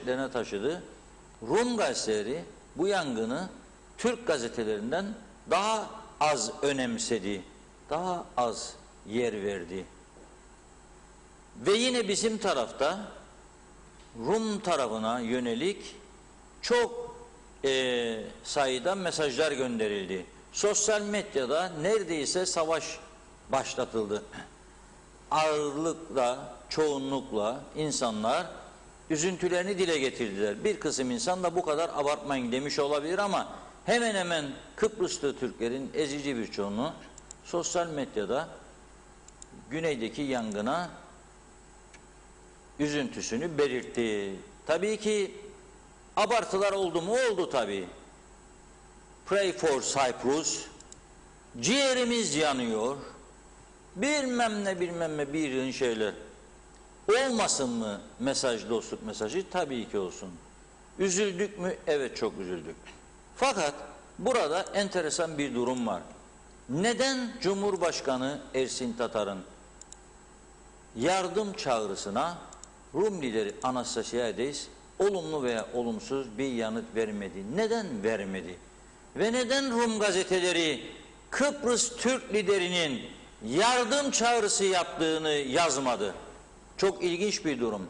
manşetlerine taşıdı. Rum gazeteleri bu yangını Türk gazetelerinden daha az önemsedi, daha az yer verdi. Ve yine bizim tarafta Rum tarafına yönelik çok sayıda mesajlar gönderildi. Sosyal medyada neredeyse savaş başlatıldı. Ağırlıkla, çoğunlukla insanlar üzüntülerini dile getirdiler. Bir kısım insan da bu kadar abartmayın demiş olabilir ama hemen hemen Kıbrıslı Türklerin ezici bir çoğunluğu sosyal medyada güneydeki yangına üzüntüsünü belirtti. Tabii ki abartılar oldu mu? Oldu tabii. Pray for Cyprus. Ciğerimiz yanıyor. Bilmem ne bir yığın şeyler. Olmasın mı mesaj, dostluk mesajı? Tabii ki olsun. Üzüldük mü? Evet, çok üzüldük. Fakat burada enteresan bir durum var. Neden Cumhurbaşkanı Ersin Tatar'ın yardım çağrısına Rum lideri Anastasiades olumlu veya olumsuz bir yanıt vermedi? Neden vermedi? Ve neden Rum gazeteleri Kıbrıs Türk liderinin yardım çağrısı yaptığını yazmadı? Çok ilginç bir durum.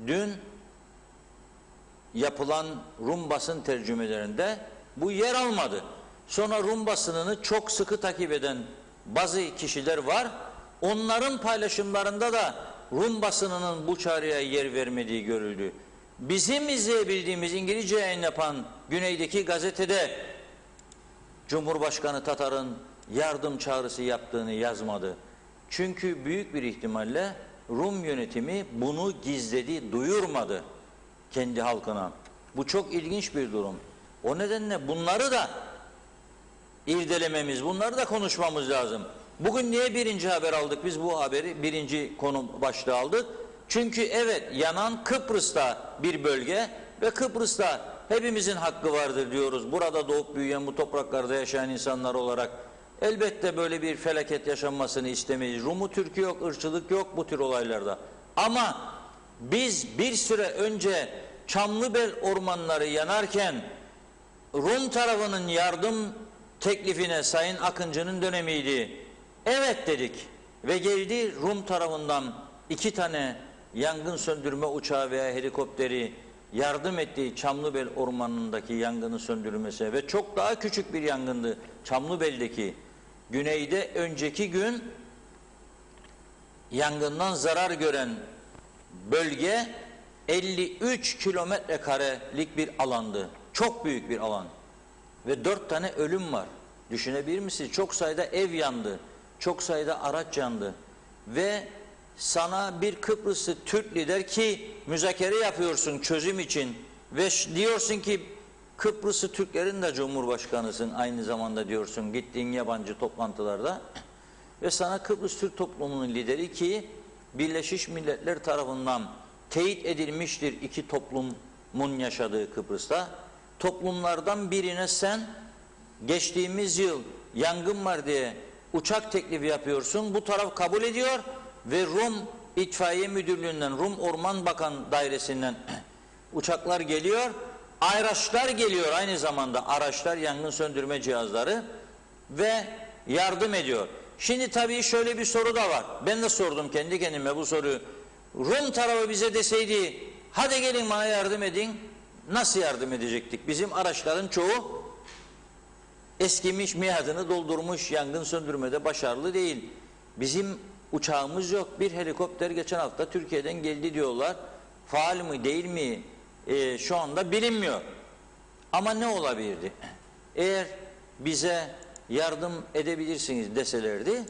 Dün yapılan Rum basın tercümelerinde bu yer almadı. Sonra Rum basınını çok sıkı takip eden bazı kişiler var. Onların paylaşımlarında da Rum basınının bu çağrıya yer vermediği görüldü. Bizim izleyebildiğimiz İngilizce yayın yapan güneydeki gazetede Cumhurbaşkanı Tatar'ın yardım çağrısı yaptığını yazmadı. Çünkü büyük bir ihtimalle Rum yönetimi bunu gizledi, duyurmadı kendi halkına. Bu çok ilginç bir durum. O nedenle bunları da irdelememiz, bunları da konuşmamız lazım. Bugün niye birinci haber aldık? Biz bu haberi birinci konu başlığı aldık. Çünkü evet, yanan Kıbrıs'ta bir bölge ve Kıbrıs'ta hepimizin hakkı vardır diyoruz. Burada doğup büyüyen, bu topraklarda yaşayan insanlar olarak elbette böyle bir felaket yaşanmasını istemeyiz. Rumu, Türk'ü yok, ırkçılık yok bu tür olaylarda. Ama biz bir süre önce Çamlıbel ormanları yanarken Rum tarafının yardım teklifine, Sayın Akıncı'nın dönemiydi, evet dedik ve geldi Rum tarafından 2 tane yangın söndürme uçağı veya helikopteri yardım ettiği Çamlıbel ormanındaki yangını söndürmesi ve çok daha küçük bir yangındı Çamlıbel'deki. Güneyde önceki gün yangından zarar gören bölge 53 kilometre karelik bir alandı. Çok büyük bir alan. Ve 4 tane ölüm var. Düşünebilir misiniz? Çok sayıda ev yandı. Çok sayıda araç yandı. Ve sana bir Kıbrıslı Türk lider ki müzakere yapıyorsun çözüm için ve diyorsun ki Kıbrıslı Türklerin de Cumhurbaşkanısın aynı zamanda diyorsun gittiğin yabancı toplantılarda ve sana Kıbrıs Türk toplumunun lideri ki Birleşmiş Milletler tarafından teyit edilmiştir 2 toplumun yaşadığı Kıbrıs'ta. Toplumlardan birine sen geçtiğimiz yıl yangın var diye uçak teklifi yapıyorsun. Bu taraf kabul ediyor ve Rum İtfaiye Müdürlüğü'nden, Rum Orman Bakan Dairesi'nden uçaklar geliyor. Araçlar geliyor aynı zamanda. Araçlar, yangın söndürme cihazları ve yardım ediyor. Şimdi tabii şöyle bir soru da var. Ben de sordum kendi kendime bu soruyu. Rum tarafı bize deseydi hadi gelin bana yardım edin. Nasıl yardım edecektik? Bizim araçların çoğu eskimiş, miadını doldurmuş, yangın söndürmede başarılı değil. Bizim uçağımız yok. Bir helikopter geçen hafta Türkiye'den geldi diyorlar. Faal mi değil mi? Şu anda bilinmiyor. Ama ne olabilirdi? Eğer bize yardım edebilirsiniz deselerdi,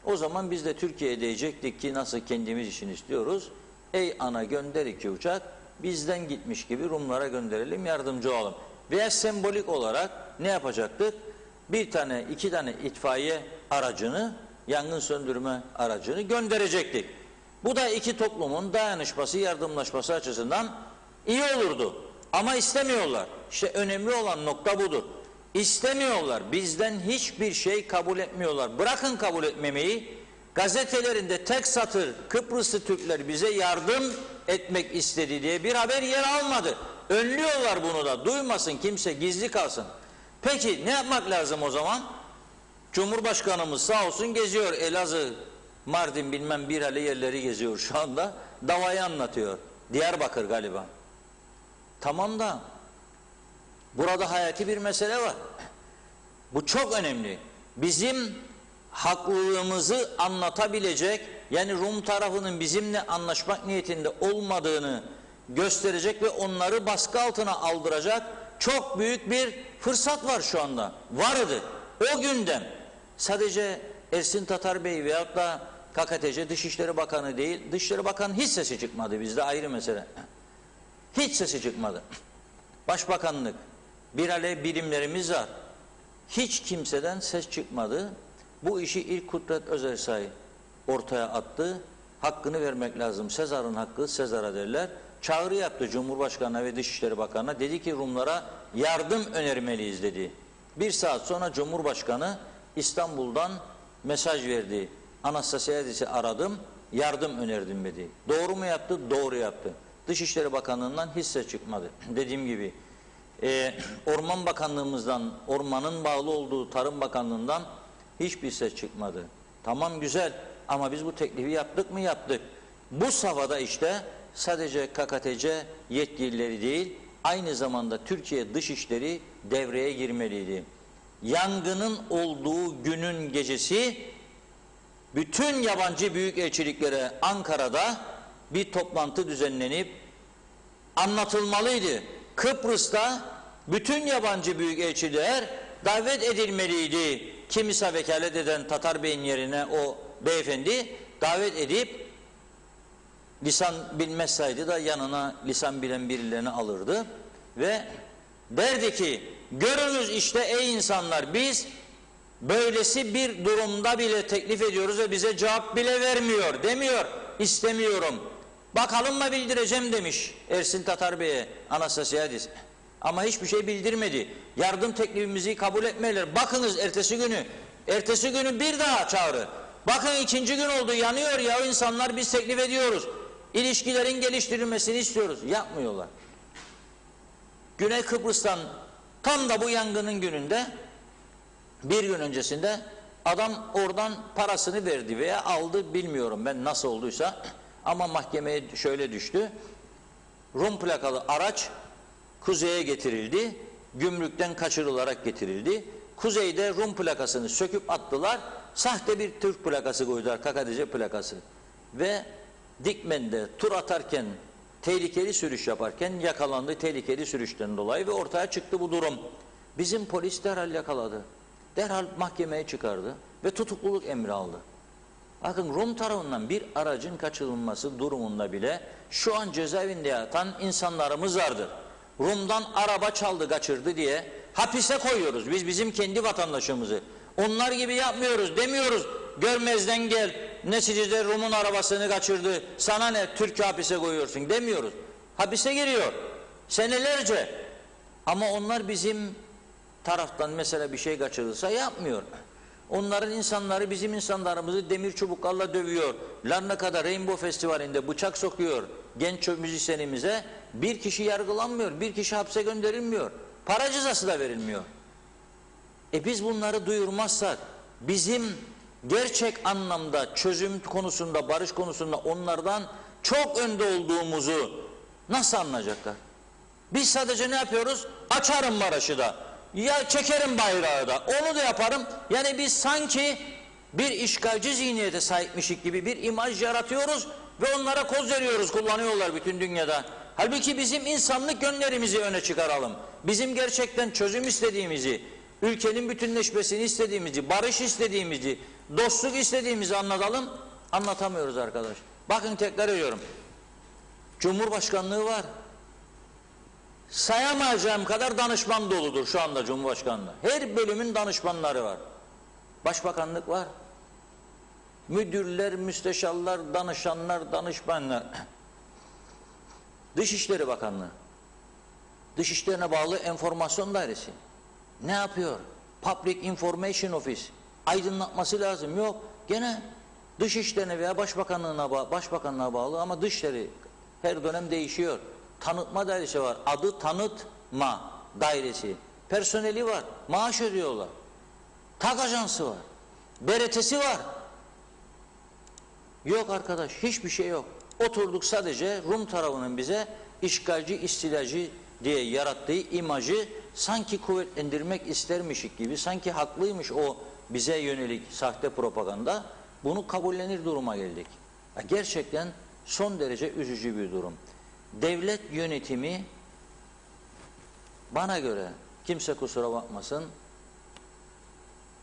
o zaman biz de Türkiye'ye diyecektik ki nasıl kendimiz için istiyoruz. Ey ana gönder 2 uçak, bizden gitmiş gibi Rumlara gönderelim, yardımcı olalım. Veya sembolik olarak ne yapacaktık? 1 tane, 2 tane itfaiye aracını, yangın söndürme aracını gönderecektik. Bu da 2 toplumun dayanışması, yardımlaşması açısından iyi olurdu. Ama istemiyorlar. İşte önemli olan nokta budur. İstemiyorlar. Bizden hiçbir şey kabul etmiyorlar. Bırakın kabul etmemeyi. Gazetelerinde tek satır Kıbrıslı Türkler bize yardım etmek istedi diye bir haber yer almadı. Önlüyorlar bunu da. Duymasın kimse, gizli kalsın. Peki ne yapmak lazım o zaman? Cumhurbaşkanımız sağ olsun geziyor. Elazığ, Mardin bilmem bir hale yerleri geziyor şu anda. Davayı anlatıyor. Diyarbakır galiba. Tamam da burada hayati bir mesele var. Bu çok önemli. Bizim haklılığımızı anlatabilecek, yani Rum tarafının bizimle anlaşmak niyetinde olmadığını gösterecek ve onları baskı altına aldıracak çok büyük bir fırsat var şu anda. Vardı. O günden sadece Ersin Tatar Bey veyahut da KKTC Dışişleri Bakanı değil, Dışişleri Bakanı hiç sesi çıkmadı, bizde ayrı mesele. Hiç sesi çıkmadı. Başbakanlık, birale birimlerimiz var. Hiç kimseden ses çıkmadı. Bu işi ilk Kudret Özersay ortaya attı. Hakkını vermek lazım. Sezar'ın hakkı Sezar'a derler. Çağrı yaptı Cumhurbaşkanı'na ve Dışişleri Bakanı'na. Dedi ki Rumlara yardım önermeliyiz dedi. Bir saat sonra Cumhurbaşkanı İstanbul'dan mesaj verdi. Anastasiadis'i aradım, yardım önerdim dedi. Doğru mu yaptı? Doğru yaptı. Dışişleri Bakanlığı'ndan hiç ses çıkmadı. Dediğim gibi Orman Bakanlığımızdan, ormanın bağlı olduğu Tarım Bakanlığı'ndan hiçbir ses çıkmadı. Tamam güzel ama biz bu teklifi yaptık mı? Yaptık. Bu safhada işte sadece KKTC yetkilileri değil, aynı zamanda Türkiye Dışişleri devreye girmeliydi. Yangının olduğu günün gecesi bütün yabancı büyükelçiliklere Ankara'da bir toplantı düzenlenip anlatılmalıydı. Kıbrıs'ta bütün yabancı büyükelçiler davet edilmeliydi. Kimisa vekalet eden Tatar Bey'in yerine o beyefendi davet edip lisan bilmezseydi da yanına lisan bilen birilerini alırdı ve derdi ki görünüz işte ey insanlar biz böylesi bir durumda bile teklif ediyoruz ve bize cevap bile vermiyor demiyor, istemiyorum. Bakalım mı bildireceğim demiş Ersin Tatar Bey'e Anastasiadis. Ama hiçbir şey bildirmedi. Yardım teklifimizi kabul etmeliler. Bakınız ertesi günü bir daha çağrı. Bakın ikinci gün oldu, yanıyor ya insanlar, biz teklif ediyoruz. İlişkilerin geliştirilmesini istiyoruz. Yapmıyorlar. Güney Kıbrıs'tan tam da bu yangının gününde bir gün öncesinde adam oradan parasını verdi veya aldı, bilmiyorum ben nasıl olduysa, ama mahkemeye şöyle düştü. Rum plakalı araç kuzeye getirildi. Gümrükten kaçırılarak getirildi. Kuzeyde Rum plakasını söküp attılar. Sahte bir Türk plakası koydular, KKTC plakası. Ve Dikmen'de tur atarken, tehlikeli sürüş yaparken yakalandı, tehlikeli sürüşten dolayı, ve ortaya çıktı bu durum. Bizim polis derhal yakaladı. Derhal mahkemeye çıkardı ve tutukluluk emri aldı. Bakın Rum tarafından bir aracın kaçırılması durumunda bile şu an cezaevinde yatan insanlarımız vardır. Rum'dan araba çaldı kaçırdı diye hapise koyuyoruz biz bizim kendi vatandaşımızı. Onlar gibi yapmıyoruz, demiyoruz görmezden gel, neticede Rum'un arabasını kaçırdı, sana ne Türk'ü hapise koyuyorsun demiyoruz. Hapise giriyor senelerce, ama onlar bizim taraftan mesela bir şey kaçırılsa yapmıyor. Onların insanları bizim insanlarımızı demir çubuklarla dövüyor. Larnaka'da Rainbow Festivali'nde bıçak sokuyor genç müzisyenimize. Bir kişi yargılanmıyor, bir kişi hapse gönderilmiyor. Para cezası da verilmiyor. Biz bunları duyurmazsak, bizim gerçek anlamda çözüm konusunda, barış konusunda onlardan çok önde olduğumuzu nasıl anlayacaklar? Biz sadece ne yapıyoruz? Açarım barışı da, ya çekerim bayrağı da, onu da yaparım. Yani biz sanki bir işgalci zihniyete sahipmişik gibi bir imaj yaratıyoruz ve onlara koz veriyoruz, kullanıyorlar bütün dünyada. Halbuki bizim insanlık yönlerimizi öne çıkaralım. Bizim gerçekten çözüm istediğimizi, ülkenin bütünleşmesini istediğimizi, barış istediğimizi, dostluk istediğimizi anlatalım. Anlatamıyoruz arkadaş. Bakın tekrar ediyorum. Cumhurbaşkanlığı var. Sayamayacağım kadar danışman doludur şu anda Cumhurbaşkanlığı. Her bölümün danışmanları var. Başbakanlık var. Müdürler, müsteşarlar, danışanlar, danışmanlar. Dışişleri Bakanlığı. Dışişlerine bağlı enformasyon dairesi. Ne yapıyor? Public Information Office. Aydınlatması lazım. Yok. Gene Dışişlerine veya Başbakanlığa bağlı ama Dışişleri Her dönem değişiyor. Tanıtma dairesi var. Adı tanıtma dairesi. Personeli var. Maaş ödüyorlar. TAG ajansı var. BRT'si var. Yok arkadaş, hiçbir şey yok. Oturduk, sadece Rum tarafının bize işgalci, istilacı diye yarattığı imajı sanki kuvvetlendirmek istermiş gibi, sanki haklıymış o bize yönelik sahte propaganda, bunu kabullenir duruma geldik. Gerçekten son derece üzücü bir durum. Devlet yönetimi bana göre, kimse kusura bakmasın,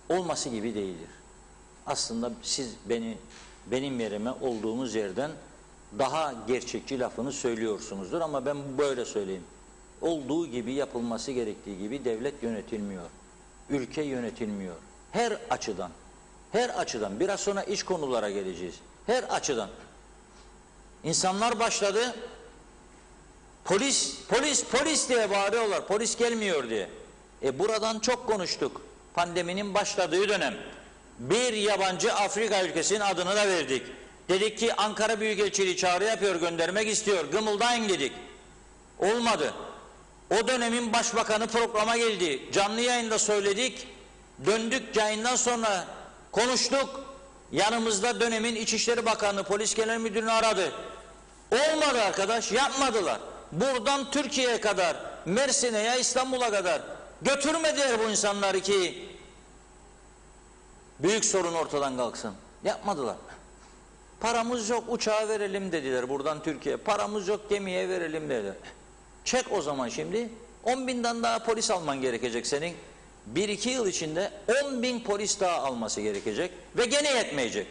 olması gibi değildir. Aslında siz benim yerime olduğumuz yerden daha gerçekçi lafını söylüyorsunuzdur ama ben böyle söyleyeyim. Olduğu gibi, yapılması gerektiği gibi devlet yönetilmiyor. Ülke yönetilmiyor. Her açıdan. Her açıdan. Biraz sonra iç konulara geleceğiz. Her açıdan. İnsanlar başladı. Polis, polis, polis diye bağırıyorlar. Polis gelmiyor diye. Buradan çok konuştuk. Pandeminin başladığı dönem. Bir yabancı Afrika ülkesinin adını da verdik. Dedik ki Ankara Büyükelçiliği çağrı yapıyor, göndermek istiyor. Gımıldayın dedik. Olmadı. O dönemin başbakanı programa geldi. Canlı yayında söyledik. Döndük, yayından sonra konuştuk. Yanımızda dönemin İçişleri Bakanı, Polis Genel Müdürünü aradı. Olmadı arkadaş, yapmadılar. Buradan Türkiye'ye kadar, Mersin'e ya İstanbul'a kadar götürmediler bu insanları ki büyük sorun ortadan kalksın. Yapmadılar. Paramız yok, uçağa verelim dediler buradan Türkiye'ye. Paramız yok, gemiye verelim dediler. Çek o zaman şimdi. 10.000'den daha polis alman gerekecek senin. 1-2 yıl içinde 10.000 polis daha alması gerekecek. Ve gene yetmeyecek.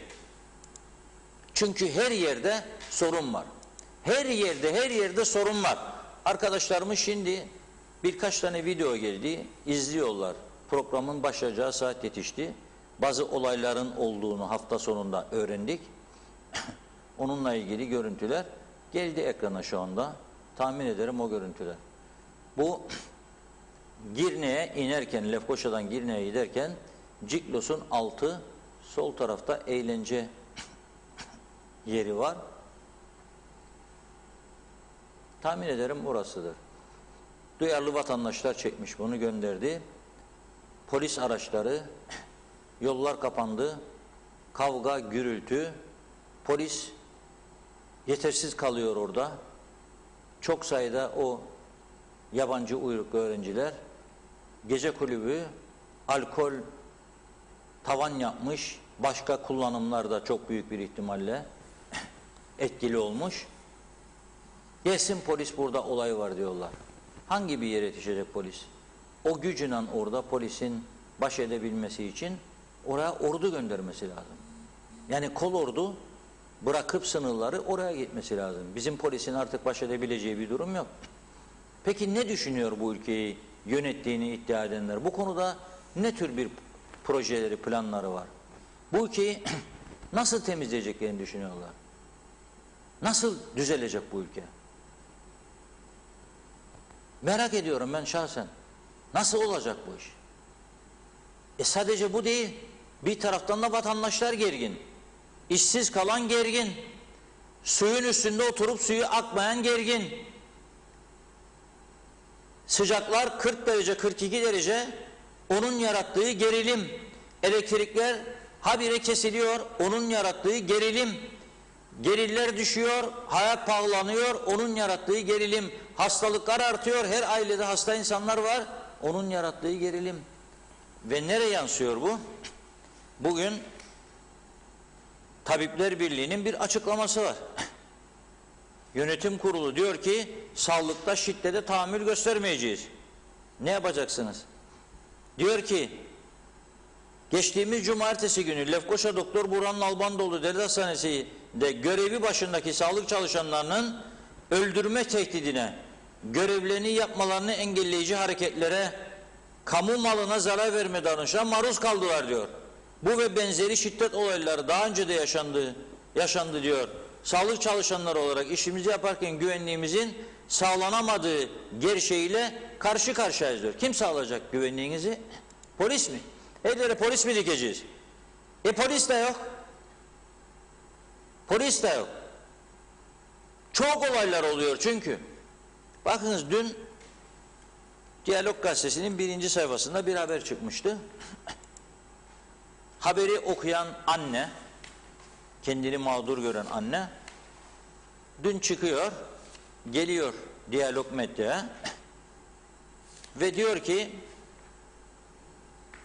Çünkü her yerde sorun var. Her yerde sorun var. Arkadaşlarımız şimdi birkaç tane video geldi. İzliyorlar. Programın başlayacağı saat yetişti. Bazı olayların olduğunu hafta sonunda öğrendik. Onunla ilgili görüntüler geldi ekrana şu anda. Tahmin ederim o görüntüler. Bu Girne'ye inerken, Lefkoşa'dan Girne'ye giderken Ciklos'un altı, sol tarafta eğlence yeri var. Tahmin ederim orasıdır. Duyarlı vatandaşlar çekmiş, bunu gönderdi. Polis araçları, yollar kapandı, kavga, gürültü, polis yetersiz kalıyor orada. Çok sayıda o yabancı uyruklu öğrenciler, gece kulübü, alkol tavan yapmış, başka kullanımlar da çok büyük bir ihtimalle etkili olmuş. Gelsin polis, burada olay var diyorlar. Hangi bir yere yetişecek polis? O gücüyle orada polisin baş edebilmesi için oraya ordu göndermesi lazım. Yani kol ordu bırakıp sınırları oraya gitmesi lazım. Bizim polisin artık baş edebileceği bir durum yok. Peki ne düşünüyor bu ülkeyi yönettiğini iddia edenler? Bu konuda ne tür bir projeleri, planları var? Bu ülkeyi nasıl temizleyeceklerini düşünüyorlar? Nasıl düzelecek bu ülke? Merak ediyorum ben şahsen. Nasıl olacak bu iş? Sadece bu değil. Bir taraftan da vatandaşlar gergin. İşsiz kalan gergin. Suyun üstünde oturup suyu akmayan gergin. Sıcaklar 40 derece, 42 derece, onun yarattığı gerilim. Elektrikler habire kesiliyor, onun yarattığı gerilim. Gelirler düşüyor, hayat pahalanıyor, onun yarattığı gerilim. Hastalıklar artıyor, her ailede hasta insanlar var, onun yarattığı gerilim. Ve nereye yansıyor bu? Bugün Tabipler Birliği'nin bir açıklaması var. Yönetim kurulu diyor ki sağlıkta şiddete tahammül göstermeyeceğiz. Ne yapacaksınız? Diyor ki geçtiğimiz cumartesi günü Lefkoşa Doktor Burhan Nalbandoğdu Devlet Hastanesi'nde görevi başındaki sağlık çalışanlarının öldürme tehdidine, görevlerini yapmalarını engelleyici hareketlere, kamu malına zarar verme davranışına maruz kaldılar diyor. Bu ve benzeri şiddet olayları daha önce de yaşandı diyor. Sağlık çalışanları olarak işimizi yaparken güvenliğimizin sağlanamadığı gerçeğiyle karşı karşıyayız diyor. Kim sağlayacak güvenliğinizi? Polis mi? Her yere polis mi dikeceğiz? Polis de yok. Polis de yok. Çok olaylar oluyor çünkü. Bakınız dün Diyalog Gazetesi'nin 1. sayfasında bir haber çıkmıştı. Haberi okuyan anne, kendini mağdur gören anne, dün çıkıyor, geliyor Diyalog Medya'ya ve diyor ki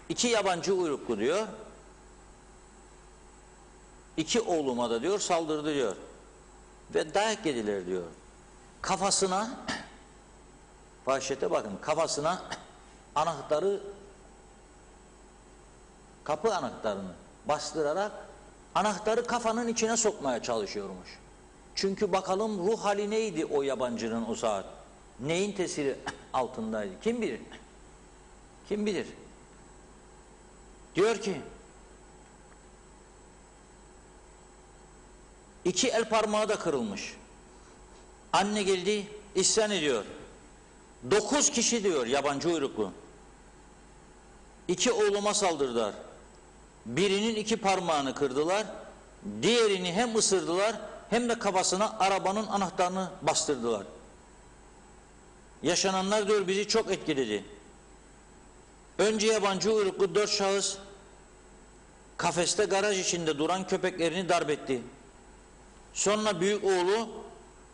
2 yabancı uyruklu diyor, 2 oğluma da diyor saldırdı diyor ve dayak yediler diyor. Kafasına, vahşete bakın, kafasına anahtarı, kapı anahtarını bastırarak anahtarı kafanın içine sokmaya çalışıyormuş. Çünkü bakalım ruh hali neydi o yabancının o saat? Neyin tesiri altındaydı? Kim bilir? Kim bilir? Diyor ki 2 el parmağı da kırılmış. Anne geldi, isyan ediyor. 9 kişi diyor yabancı uyruklu. 2 oğluma saldırdılar. Birinin 2 parmağını kırdılar. Diğerini hem ısırdılar hem de kafasına arabanın anahtarını bastırdılar. Yaşananlar diyor bizi çok etkiledi. Önce yabancı uyruklu 4 şahıs kafeste garaj içinde duran köpeklerini darp etti. Sonra büyük oğlu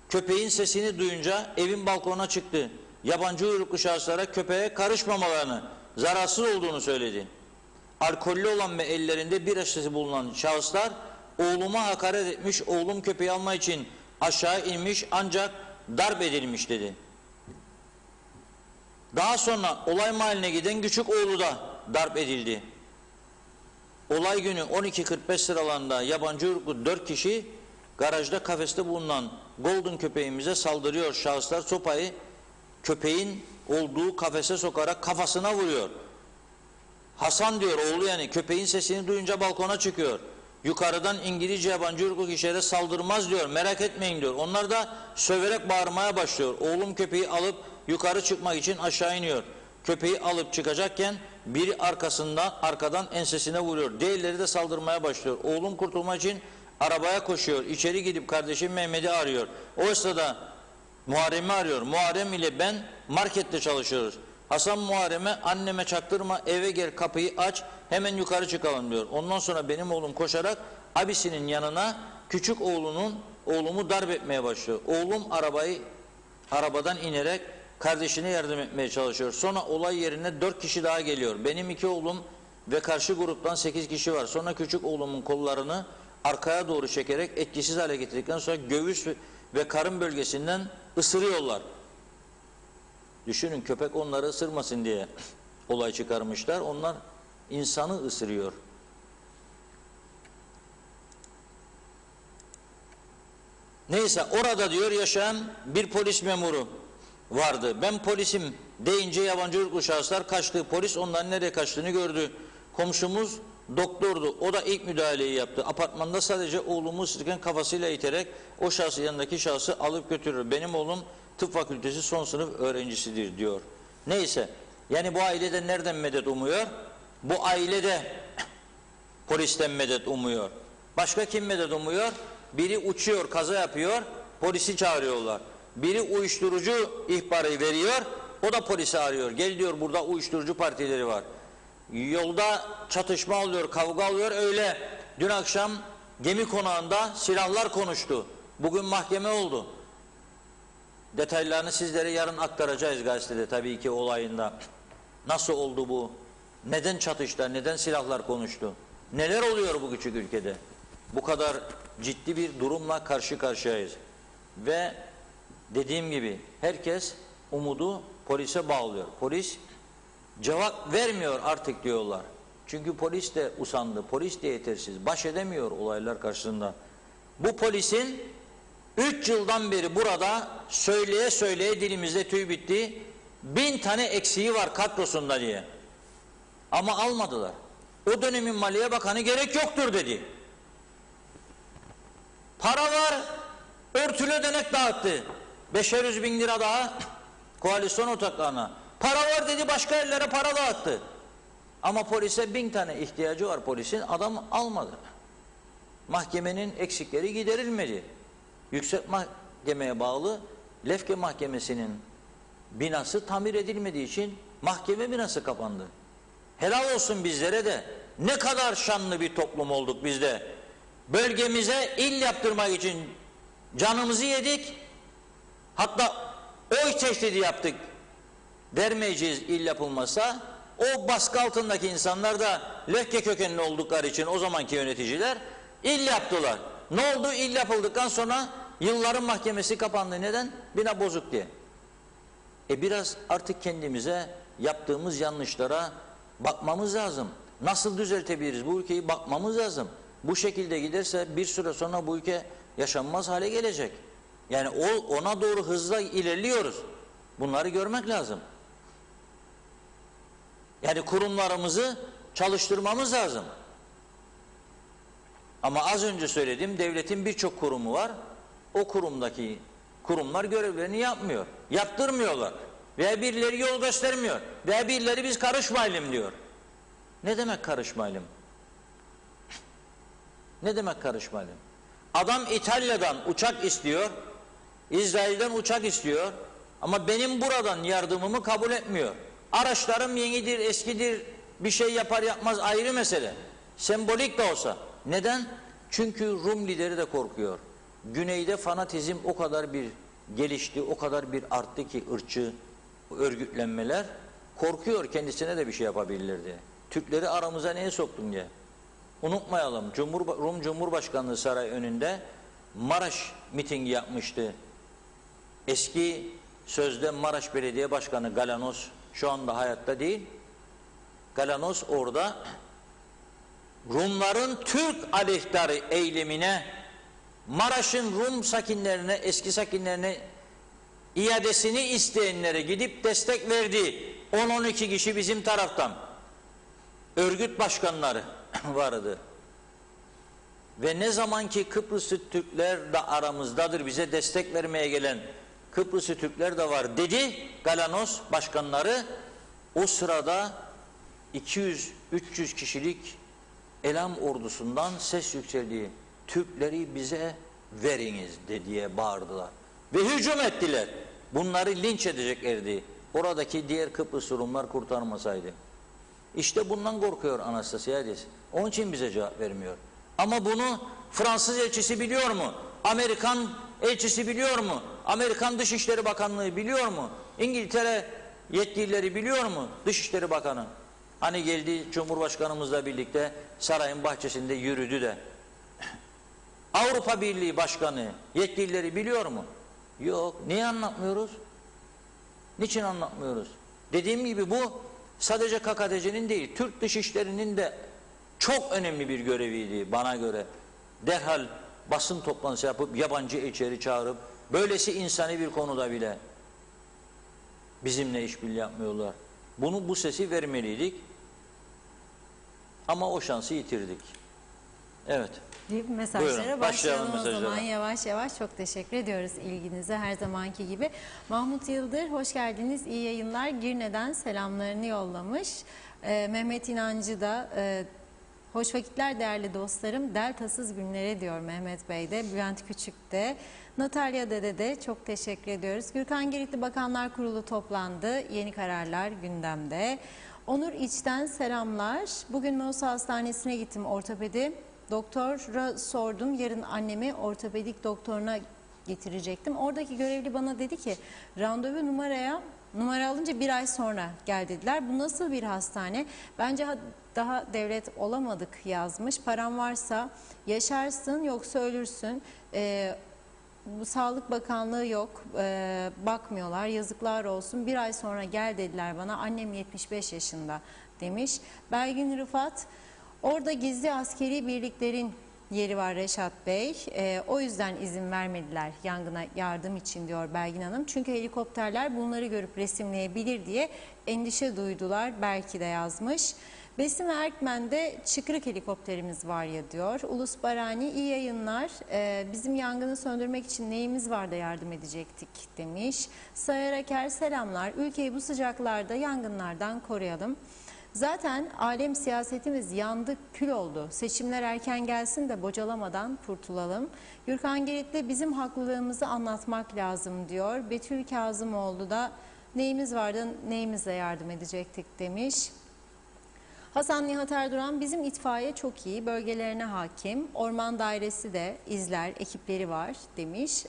köpeğin sesini duyunca evin balkonuna çıktı. Yabancı uyruklu şahıslara köpeğe karışmamalarını, zararsız olduğunu söyledi. Alkollü olan ve ellerinde bira şişesi bulunan şahıslar oğluma hakaret etmiş, oğlum köpeği almak için aşağı inmiş ancak darp edilmiş dedi. Daha sonra olay mahalline giden küçük oğlu da darp edildi. Olay günü 12.45 sıralarında yabancı uyruklu 4 kişi garajda kafeste bulunan Golden köpeğimize saldırıyor. Şahıslar sopayı köpeğin olduğu kafese sokarak kafasına vuruyor. Hasan diyor oğlu, yani köpeğin sesini duyunca balkona çıkıyor. Yukarıdan İngilizce yabancı uyruklu kişilere saldırmaz diyor, merak etmeyin diyor. Onlar da söverek bağırmaya başlıyor. Oğlum köpeği alıp yukarı çıkmak için aşağı iniyor. Köpeği alıp çıkacakken biri arkadan ensesine vuruyor. Diğerleri de saldırmaya başlıyor. Oğlum kurtulmak için arabaya koşuyor. İçeri gidip kardeşim Mehmet'i arıyor. O sırada Muharrem'i arıyor. Muharrem ile ben markette çalışıyoruz. Hasan Muharrem'e anneme çaktırma, eve gel, kapıyı aç, hemen yukarı çıkalım diyor. Ondan sonra benim oğlum koşarak abisinin yanına küçük oğlumu darp etmeye başlıyor. Oğlum arabadan inerek kardeşine yardım etmeye çalışıyor. Sonra olay yerine 4 kişi daha geliyor. Benim 2 oğlum ve karşı gruptan 8 kişi var. Sonra küçük oğlumun kollarını arkaya doğru çekerek etkisiz hale getirdikten sonra göğüs ve karın bölgesinden ısırıyorlar. Düşünün, köpek onları ısırmasın diye olay çıkarmışlar. Onlar insanı ısırıyor. Neyse, orada diyor yaşayan bir polis memuru vardı. Ben polisim deyince yabancı uyruklu şahıslar kaçtı. Polis onların nereye kaçtığını gördü. Komşumuz doktordu. O da ilk müdahaleyi yaptı. Apartmanda sadece oğlumu ısırırken kafasıyla iterek o şahsı, yanındaki şahsı alıp götürür. Benim oğlum tıp fakültesi son sınıf öğrencisidir diyor. Neyse, yani bu ailede nereden medet umuyor? Bu ailede polisten medet umuyor. Başka kim medet umuyor? Biri uçuyor, kaza yapıyor, polisi çağırıyorlar. Biri uyuşturucu ihbarı veriyor, o da polisi arıyor. Gel diyor, burada uyuşturucu partileri var. Yolda çatışma oluyor, kavga oluyor. Öyle dün akşam gemi konağında silahlar konuştu. Bugün mahkeme oldu. Detaylarını sizlere yarın aktaracağız gazetede tabii ki olayında. Nasıl oldu bu? Neden çatıştılar? Neden silahlar konuştu? Neler oluyor bu küçük ülkede? Bu kadar ciddi bir durumla karşı karşıyayız. Ve dediğim gibi herkes umudu polise bağlıyor. Polis cevap vermiyor artık diyorlar. Çünkü polis de usandı. Polis de yetersiz. Baş edemiyor olaylar karşısında. Bu polisin 3 yıldan beri burada söyleye söyleye dilimizde tüy bitti. 1000 tane eksiği var kadrosunda diye. Ama almadılar. O dönemin Maliye Bakanı gerek yoktur dedi. Para var, örtülü ödenek dağıttı. 500 bin lira daha koalisyon ortaklarına. Para var dedi, başka yerlere para dağıttı. Ama polise 1000 tane ihtiyacı var polisin, adam almadı. Mahkemenin eksikleri giderilmedi. mahkemeye bağlı Lefke Mahkemesi'nin binası tamir edilmediği için mahkeme binası kapandı. Helal olsun bizlere de. Ne kadar şanlı bir toplum olduk biz de. Bölgemize il yaptırmak için canımızı yedik. Hatta oy tehdidi yaptık. Vermeyeceğiz il yapılmasa. O baskı altındaki insanlar da Lefke kökenli oldukları için o zamanki yöneticiler il yaptılar. Ne oldu? İl yapıldıktan sonra yılların mahkemesi kapandı. Neden? Bina bozuk diye. Biraz artık kendimize yaptığımız yanlışlara bakmamız lazım. Nasıl düzeltebiliriz bu ülkeyi bakmamız lazım. Bu şekilde giderse bir süre sonra bu ülke yaşanmaz hale gelecek. Yani ona doğru hızla ilerliyoruz. Bunları görmek lazım. Yani kurumlarımızı çalıştırmamız lazım. Ama az önce söylediğim devletin birçok kurumu var. O kurumlar görevlerini yapmıyor. Yaptırmıyorlar. Veya birileri yol göstermiyor. Veya birileri biz karışmayalım diyor. Ne demek karışmayalım? Ne demek karışmayalım? Adam İtalya'dan uçak istiyor. İsrail'den uçak istiyor. Ama benim buradan yardımımı kabul etmiyor. Araçlarım yenidir, eskidir, bir şey yapar yapmaz ayrı mesele. Sembolik de olsa. Neden? Çünkü Rum lideri de korkuyor. Güneyde fanatizm o kadar bir gelişti, o kadar bir arttı ki ırkçı örgütlenmeler korkuyor kendisine de bir şey yapabilirler diye. Türkleri aramıza niye soktun diye. Unutmayalım, Rum Cumhurbaşkanlığı Sarayı önünde Maraş mitingi yapmıştı. Eski sözde Maraş Belediye Başkanı Galanos, şu anda hayatta değil. Galanos orada Rumların Türk aleyhtarı eylemine, Maraş'ın Rum sakinlerine, eski sakinlerine iadesini isteyenlere gidip destek verdi. 10-12 kişi bizim taraftan. Örgüt başkanları vardı. Ve ne zaman ki Kıbrıslı Türkler de aramızdadır, bize destek vermeye gelen Kıbrıslı Türkler de var dedi Galanos başkanları. O sırada 200-300 kişilik Elam ordusundan ses yükseldi. Türkleri bize veriniz diye bağırdılar. Ve hücum ettiler. Bunları linç edeceklerdi. Oradaki diğer Kıbrıs Rumlar kurtarmasaydı. İşte bundan korkuyor Anastasiadis. Onun için bize cevap vermiyor. Ama bunu Fransız elçisi biliyor mu? Amerikan elçisi biliyor mu? Amerikan Dışişleri Bakanlığı biliyor mu? İngiltere yetkilileri biliyor mu? Dışişleri Bakanı. Hani geldi Cumhurbaşkanımızla birlikte sarayın bahçesinde yürüdü de. Avrupa Birliği Başkanı yetkilileri biliyor mu? Yok. Niye anlatmıyoruz? Niçin anlatmıyoruz? Dediğim gibi bu sadece KKTC'nin değil, Türk Dışişleri'nin de çok önemli bir göreviydi bana göre. Derhal basın toplantısı yapıp yabancı elçileri çağırıp böylesi insani bir konuda bile bizimle işbirliği yapmıyorlar. Bu sesi vermeliydik. Ama o şansı yitirdik. Evet. Mesajlara Buyurun, başlayalım o mesajlara. zaman yavaş yavaş. Çok teşekkür ediyoruz ilginize her zamanki gibi. Mahmut Yıldır hoş geldiniz, iyi yayınlar. Girne'den selamlarını yollamış. Mehmet İnancı da hoş vakitler değerli dostlarım, deltasız günlere diyor Mehmet Bey de, Bülent Küçük de, Natalya Dede de çok teşekkür ediyoruz. Gürkan Giritli Bakanlar Kurulu toplandı, yeni kararlar gündemde. Onur İç'ten selamlar. Bugün Mausa Hastanesi'ne gittim, ortopedi. Doktora sordum, yarın annemi ortopedik doktoruna getirecektim. Oradaki görevli bana dedi ki randevu numara alınca 1 ay sonra gel dediler. Bu nasıl bir hastane? Bence daha devlet olamadık yazmış. Param varsa yaşarsın yoksa ölürsün. Bu Sağlık Bakanlığı yok, bakmıyorlar, yazıklar olsun. 1 ay sonra gel dediler bana, annem 75 yaşında demiş. Belgin Rıfat, orada gizli askeri birliklerin yeri var Reşat Bey. O yüzden izin vermediler yangına yardım için diyor Belgin Hanım. Çünkü helikopterler bunları görüp resimleyebilir diye endişe duydular, belki de yazmış. Besim Erkmen'de çıkrık helikopterimiz var ya diyor. Ulus Barani, iyi yayınlar. Bizim yangını söndürmek için neyimiz var da yardım edecektik demiş. Sayar Aker selamlar. Ülkeyi bu sıcaklarda yangınlardan koruyalım. Zaten alem siyasetimiz yandı, kül oldu. Seçimler erken gelsin de bocalamadan kurtulalım. Gürkan Girit'le bizim haklılığımızı anlatmak lazım diyor. Betül Kazımoğlu da neyimiz vardı, neyimizle yardım edecektik demiş. Hasan Nihat Erduran, bizim itfaiye çok iyi, bölgelerine hakim. Orman dairesi de izler, ekipleri var demiş.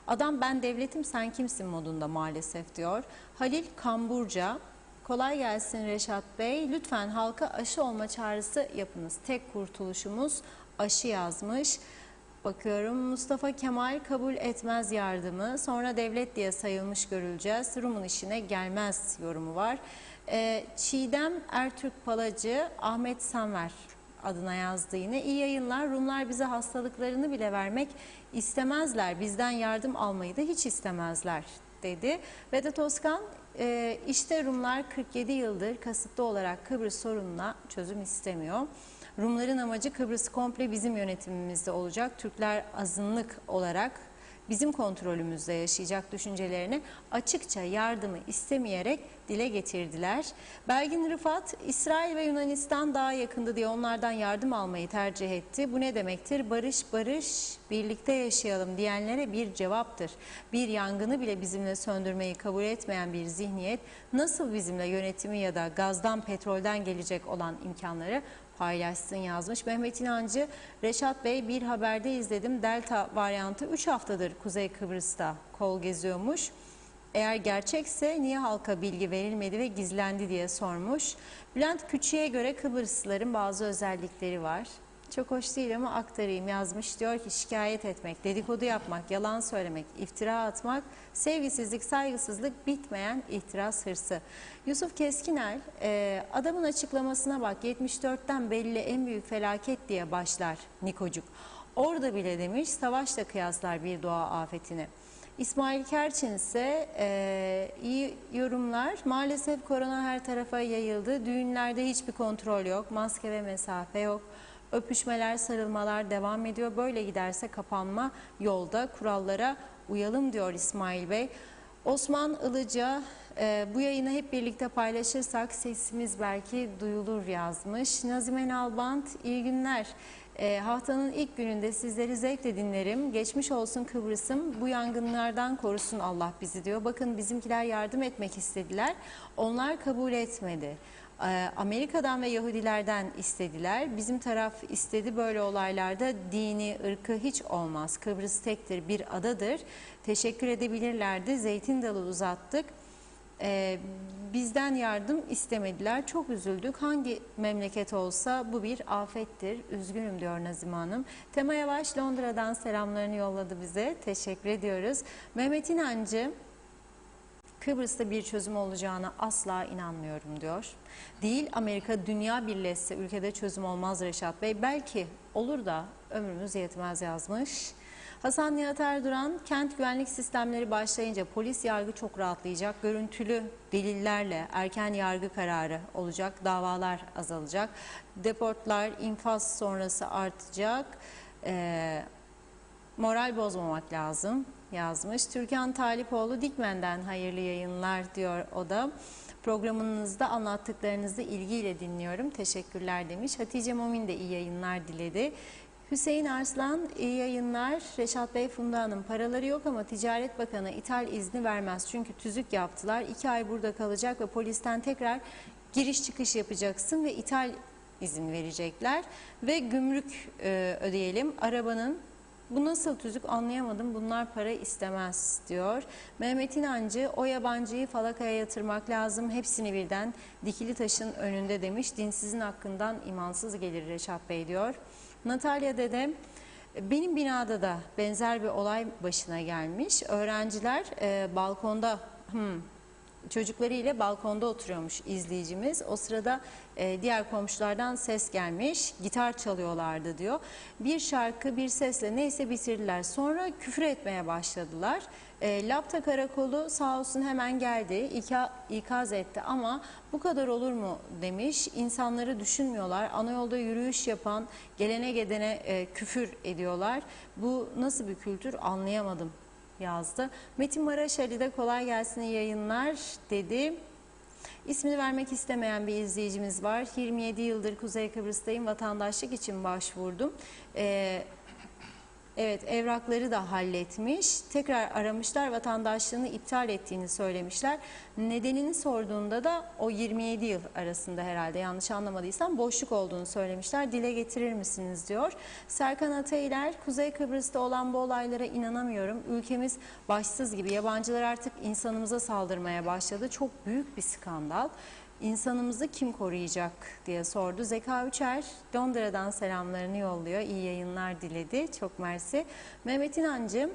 Adam ben devletim sen kimsin modunda maalesef diyor. Halil Kamburca, kolay gelsin Reşat Bey. Lütfen halka aşı olma çağrısı yapınız. Tek kurtuluşumuz aşı yazmış. Bakıyorum Mustafa Kemal kabul etmez yardımı. Sonra devlet diye sayılmış görüleceğiz. Rum'un işine gelmez yorumu var. Çiğdem Ertürk Palacı, Ahmet Sanver adına yazdı yine. İyi yayınlar. Rumlar bize hastalıklarını bile vermek istemezler. Bizden yardım almayı da hiç istemezler dedi. Vedat Özkan, işte Rumlar 47 yıldır kasıtlı olarak Kıbrıs sorununa çözüm istemiyor. Rumların amacı Kıbrıs komple bizim yönetimimizde olacak. Türkler azınlık olarak bizim kontrolümüzde yaşayacak düşüncelerini açıkça yardımı istemeyerek dile getirdiler. Belgin Rıfat, İsrail ve Yunanistan daha yakındı diye onlardan yardım almayı tercih etti. Bu ne demektir? Barış barış birlikte yaşayalım diyenlere bir cevaptır. Bir yangını bile bizimle söndürmeyi kabul etmeyen bir zihniyet nasıl bizimle yönetimi ya da gazdan petrolden gelecek olan imkanları paylaşsın yazmış. Mehmet İnancı, Reşat Bey bir haberde izledim. Delta varyantı 3 haftadır Kuzey Kıbrıs'ta kol geziyormuş. Eğer gerçekse niye halka bilgi verilmedi ve gizlendi diye sormuş. Bülent Küçük'e göre Kıbrıslıların bazı özellikleri var. Çok hoş değil ama aktarayım yazmış. Diyor ki şikayet etmek, dedikodu yapmak, yalan söylemek, iftira atmak, sevgisizlik, saygısızlık, bitmeyen ihtiras hırsı. Yusuf Keskinel, adamın açıklamasına bak 74'ten belli en büyük felaket diye başlar Nikocuk. Orada bile demiş savaşla kıyaslar bir doğa afetini. İsmail Kerçin ise iyi yorumlar. Maalesef korona her tarafa yayıldı. Düğünlerde hiçbir kontrol yok. Maske ve mesafe yok. Öpüşmeler, sarılmalar devam ediyor. Böyle giderse kapanma yolda. Kurallara uyalım diyor İsmail Bey. Osman Ilıca, bu yayını hep birlikte paylaşırsak sesimiz belki duyulur yazmış. Nazime Nalbant, iyi günler. Haftanın ilk gününde sizleri zevkle dinlerim. Geçmiş olsun Kıbrıs'ım. Bu yangınlardan korusun Allah bizi diyor. Bakın bizimkiler yardım etmek istediler. Onlar kabul etmedi. Amerika'dan ve Yahudilerden istediler. Bizim taraf istedi, böyle olaylarda dini, ırkı hiç olmaz. Kıbrıs tektir, bir adadır. Teşekkür edebilirlerdi. Zeytin dalı uzattık. Bizden yardım istemediler. Çok üzüldük. Hangi memleket olsa bu bir afettir. Üzgünüm diyor Nazime Hanım. Tema Yavaş Londra'dan selamlarını yolladı bize. Teşekkür ediyoruz. Mehmet İnancı, Kıbrıs'ta bir çözüm olacağına asla inanmıyorum diyor. Değil Amerika dünya birleşse ülkede çözüm olmaz Reşat Bey. Belki olur da ömrümüz yetmez yazmış. Hasan Nihat Erduran, kent güvenlik sistemleri başlayınca polis yargı çok rahatlayacak. Görüntülü delillerle erken yargı kararı olacak. Davalar azalacak. Deportlar infaz sonrası artacak. Moral bozmamak lazım yazmış. Türkan Talipoğlu, Dikmen'den hayırlı yayınlar diyor o da. Programınızda anlattıklarınızı ilgiyle dinliyorum. Teşekkürler demiş. Hatice Momin de iyi yayınlar diledi. Hüseyin Arslan, iyi yayınlar. Reşat Bey, Funda Hanım, paraları yok ama Ticaret Bakanı ithal izni vermez. Çünkü tüzük yaptılar. 2 ay burada kalacak ve polisten tekrar giriş çıkış yapacaksın ve ithal izin verecekler. Ve gümrük ödeyelim. Arabanın, bu nasıl tüzük anlayamadım, bunlar para istemez diyor. Mehmet İnancı, o yabancıyı falakaya yatırmak lazım, hepsini birden dikili taşın önünde demiş. Dinsizin hakkından imansız gelir Reşat Bey diyor. Natalya Dede, benim binada da benzer bir olay başına gelmiş. Öğrenciler balkonda çocuklarıyla balkonda oturuyormuş izleyicimiz. O sırada diğer komşulardan ses gelmiş. Gitar çalıyorlardı diyor. Bir şarkı bir sesle neyse bitirdiler. Sonra küfür etmeye başladılar. Lapta Karakolu sağ olsun hemen geldi. İkaz etti ama bu kadar olur mu demiş. İnsanları düşünmüyorlar. Ana yolda yürüyüş yapan gelene gidene küfür ediyorlar. Bu nasıl bir kültür anlayamadım yazdı. Metin Maraşali de kolay gelsin iyi yayınlar dedi. İsmini vermek istemeyen bir izleyicimiz var. 27 yıldır Kuzey Kıbrıs'tayım, vatandaşlık için başvurdum. Evet, evrakları da halletmiş. Tekrar aramışlar, vatandaşlığını iptal ettiğini söylemişler. Nedenini sorduğunda da o 27 yıl arasında, herhalde yanlış anlamadıysam, boşluk olduğunu söylemişler. Dile getirir misiniz diyor. Serkan Atayler, Kuzey Kıbrıs'ta olan bu olaylara inanamıyorum. Ülkemiz başsız gibi. Yabancılar artık insanımıza saldırmaya başladı. Çok büyük bir skandal. İnsanımızı kim koruyacak diye sordu. Zeka Üçer Londra'dan selamlarını yolluyor. İyi yayınlar diledi. Çok mersi. Mehmet İnancı,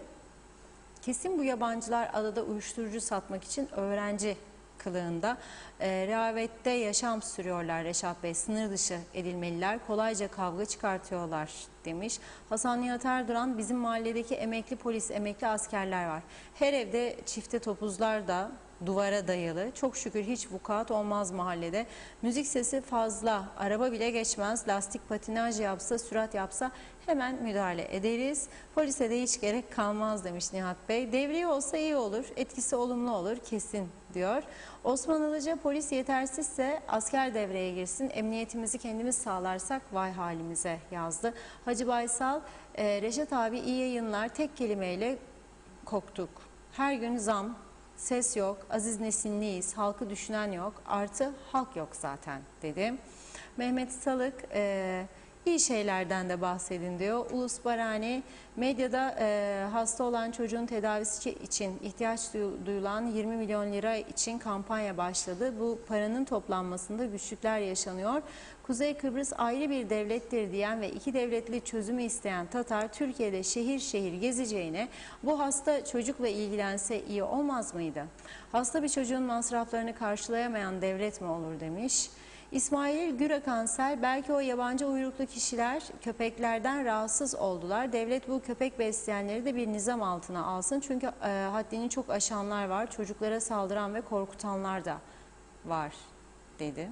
kesin bu yabancılar adada uyuşturucu satmak için öğrenci kılığında rehavette yaşam sürüyorlar Reşat Bey. Sınır dışı edilmeliler. Kolayca kavga çıkartıyorlar demiş. Hasan Nihat Erduran, bizim mahalledeki emekli polis, emekli askerler var. Her evde çifte topuzlar da duvara dayalı. Çok şükür hiç vukuat olmaz mahallede. Müzik sesi fazla. Araba bile geçmez. Lastik patinaj yapsa, sürat yapsa hemen müdahale ederiz. Polise de hiç gerek kalmaz demiş Nihat Bey. Devriye olsa iyi olur. Etkisi olumlu olur kesin diyor. Osman Ilıca, polis yetersizse asker devreye girsin. Emniyetimizi kendimiz sağlarsak vay halimize yazdı. Hacı Baysal, Reşat abi iyi yayınlar, tek kelimeyle koktuk. Her gün zam, ses yok, Aziz Nesinliyiz, halkı düşünen yok, artı halk yok zaten dedi. Mehmet Salık, iyi şeylerden de bahsedin diyor. Ulus Barani, medyada hasta olan çocuğun tedavisi için ihtiyaç duyulan 20 milyon lira için kampanya başladı. Bu paranın toplanmasında güçlükler yaşanıyor. Kuzey Kıbrıs ayrı bir devlettir diyen ve iki devletli çözümü isteyen Tatar, Türkiye'de şehir şehir gezeceğine bu hasta çocukla ilgilense iyi olmaz mıydı? Hasta bir çocuğun masraflarını karşılayamayan devlet mi olur demiş. İsmail Gürakansel, belki o yabancı uyruklu kişiler köpeklerden rahatsız oldular. Devlet bu köpek besleyenleri de bir nizam altına alsın. Çünkü haddini çok aşanlar var. Çocuklara saldıran ve korkutanlar da var dedi.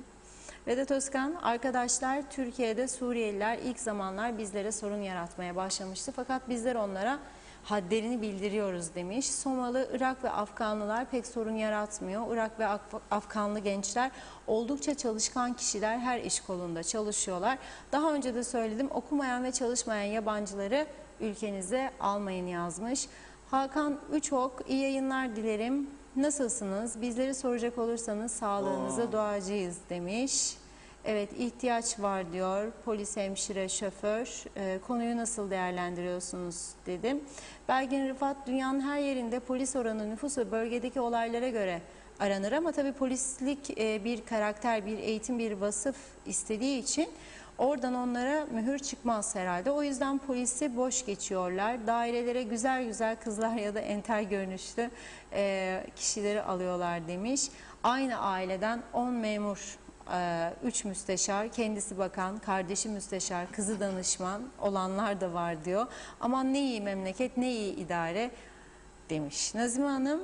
Vedat Özkan, arkadaşlar, Türkiye'de Suriyeliler ilk zamanlar bizlere sorun yaratmaya başlamıştı. Fakat bizler onlara hadlerini bildiriyoruz demiş. Somalı, Irak ve Afganlılar pek sorun yaratmıyor. Irak ve Afganlı gençler oldukça çalışkan kişiler, her iş kolunda çalışıyorlar. Daha önce de söyledim, okumayan ve çalışmayan yabancıları ülkenize almayın yazmış. Hakan Üçok, iyi yayınlar dilerim. Nasılsınız? Bizleri soracak olursanız sağlığınıza duacıyız demiş. Evet, ihtiyaç var diyor. Polis, hemşire, şoför. Konuyu nasıl değerlendiriyorsunuz dedim. Belgin Rıfat, dünyanın her yerinde polis oranı, nüfus ve bölgedeki olaylara göre aranır ama tabii polislik bir karakter, bir eğitim, bir vasıf istediği için oradan onlara mühür çıkmaz herhalde. O yüzden polisi boş geçiyorlar. Dairelere güzel güzel kızlar ya da entel görünüşlü kişileri alıyorlar demiş. Aynı aileden 10 memur, 3 müsteşar, kendisi bakan, kardeşi müsteşar, kızı danışman olanlar da var diyor. Aman ne iyi memleket, ne iyi idare demiş. Nazime Hanım,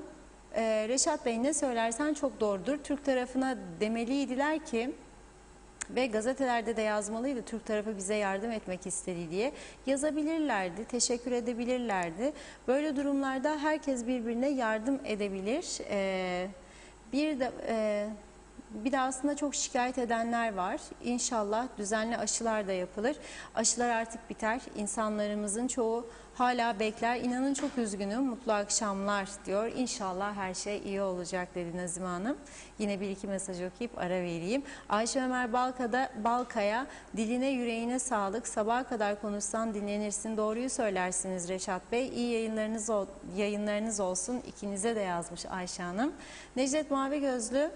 Reşat Bey ne söylersen çok doğrudur. Türk tarafına demeliydiler ki ve gazetelerde de yazmalıydı, Türk tarafı bize yardım etmek istedi diye. Yazabilirlerdi, teşekkür edebilirlerdi. Böyle durumlarda herkes birbirine yardım edebilir. Bir de aslında çok şikayet edenler var. İnşallah düzenli aşılar da yapılır. Aşılar artık biter. İnsanlarımızın çoğu hala bekler. İnanın çok üzgünüm. Mutlu akşamlar diyor. İnşallah her şey iyi olacak dedi Nazime Hanım. Yine bir iki mesaj okuyup ara vereyim. Ayşe Ömer Balkaya, diline yüreğine sağlık. Sabaha kadar konuşsan dinlenirsin. Doğruyu söylersiniz Reşat Bey. İyi yayınlarınız olsun. İkinize de yazmış Ayşe Hanım. Necdet Mavi Gözlü,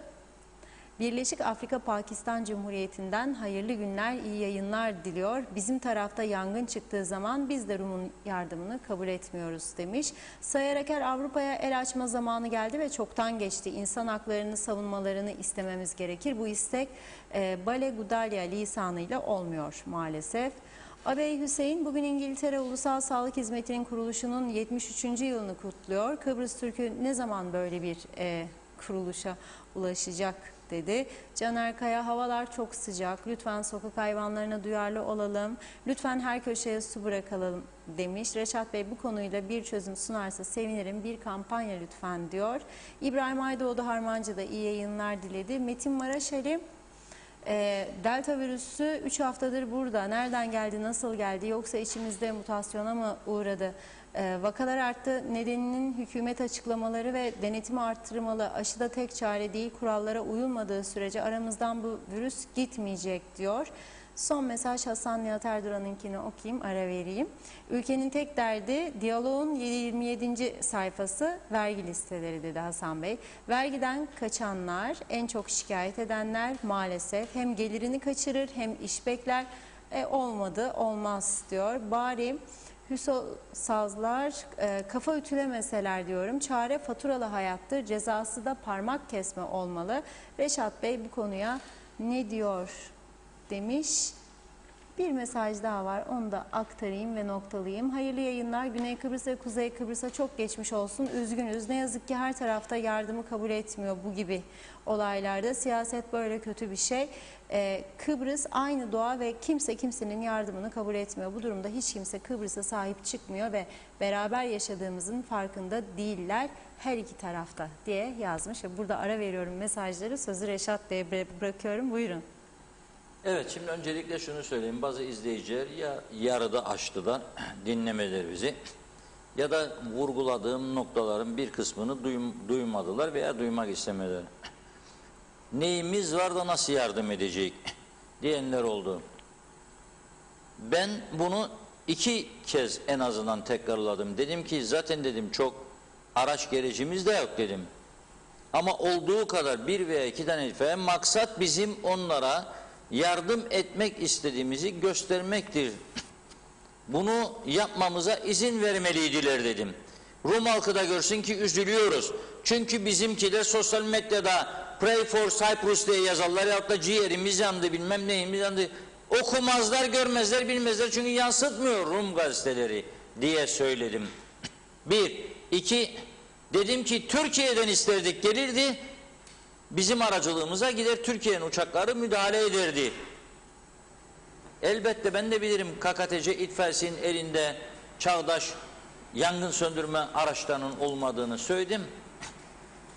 Birleşik Afrika Pakistan Cumhuriyeti'nden hayırlı günler, iyi yayınlar diliyor. Bizim tarafta yangın çıktığı zaman biz de Rum'un yardımını kabul etmiyoruz demiş. Sayar Aker, Avrupa'ya el açma zamanı geldi ve çoktan geçti. İnsan haklarını savunmalarını istememiz gerekir. Bu istek Bale Gudalya lisanıyla olmuyor maalesef. Abey Hüseyin, bugün İngiltere Ulusal Sağlık Hizmeti'nin kuruluşunun 73. yılını kutluyor. Kıbrıs Türk'ü ne zaman böyle bir kuruluşa ulaşacak dedi. Caner Kaya, havalar çok sıcak. Lütfen sokak hayvanlarına duyarlı olalım. Lütfen her köşeye su bırakalım demiş. Reşat Bey bu konuyla bir çözüm sunarsa sevinirim. Bir kampanya lütfen diyor. İbrahim Aydoğdu Harmancı'da iyi yayınlar diledi. Metin Maraşeli, Delta virüsü 3 haftadır burada. Nereden geldi, nasıl geldi? Yoksa içimizde mutasyona mı uğradı? Vakalar arttı. Nedeninin hükümet açıklamaları ve denetimi arttırmalı. Aşıda tek çare değil, kurallara uyulmadığı sürece aramızdan bu virüs gitmeyecek diyor. Son mesaj Hasan Nihat Erduran'ınkini okuyayım, ara vereyim. Ülkenin tek derdi diyaloğun 27. sayfası vergi listeleri dedi Hasan Bey. Vergiden kaçanlar, en çok şikayet edenler maalesef hem gelirini kaçırır hem iş bekler. Olmadı, olmaz diyor. Bari Hüso Sazlar, kafa ütülemeseler diyorum. Çare faturalı hayattır, cezası da parmak kesme olmalı. Reşat Bey bu konuya ne diyor demiş. Bir mesaj daha var, onu da aktarayım ve noktalayayım. Hayırlı yayınlar. Güney Kıbrıs ve Kuzey Kıbrıs'a çok geçmiş olsun. Üzgünüz. Ne yazık ki her tarafta yardımı kabul etmiyor bu gibi olaylarda. Siyaset böyle kötü bir şey. Kıbrıs aynı doğa ve kimse kimsenin yardımını kabul etmiyor. Bu durumda hiç kimse Kıbrıs'a sahip çıkmıyor ve beraber yaşadığımızın farkında değiller her iki tarafta diye yazmış. Ve burada ara veriyorum mesajları. Sözü Reşat Bey'e bırakıyorum. Buyurun. Evet, şimdi öncelikle şunu söyleyeyim. Bazı izleyiciler ya yarıda açtılar, dinlemediler bizi, ya da vurguladığım noktaların bir kısmını duymadılar veya duymak istemediler. Neyimiz var da nasıl yardım edecek diyenler oldu. Ben bunu 2 kez en azından tekrarladım. Dedim ki zaten dedim çok araç gerecimiz de yok dedim. Ama olduğu kadar 1 veya 2 tane itfaiye, maksat bizim onlara yardım etmek istediğimizi göstermektir. Bunu yapmamıza izin vermeliydiler dedim. Rum halkı da görsün ki üzülüyoruz. Çünkü bizimkiler sosyal medyada Pray for Cyprus diye yazarlar ya da ciğerimiz yandı, bilmem neyimiz yandı. Okumazlar, görmezler, bilmezler çünkü yansıtmıyor Rum gazeteleri diye söyledim. 1. 2. Dedim ki Türkiye'den isterdik gelirdi. Bizim aracılığımıza gider Türkiye'nin uçakları müdahale ederdi. Elbette ben de bilirim KKTC itfaiyesinin elinde çağdaş yangın söndürme araçlarının olmadığını söyledim.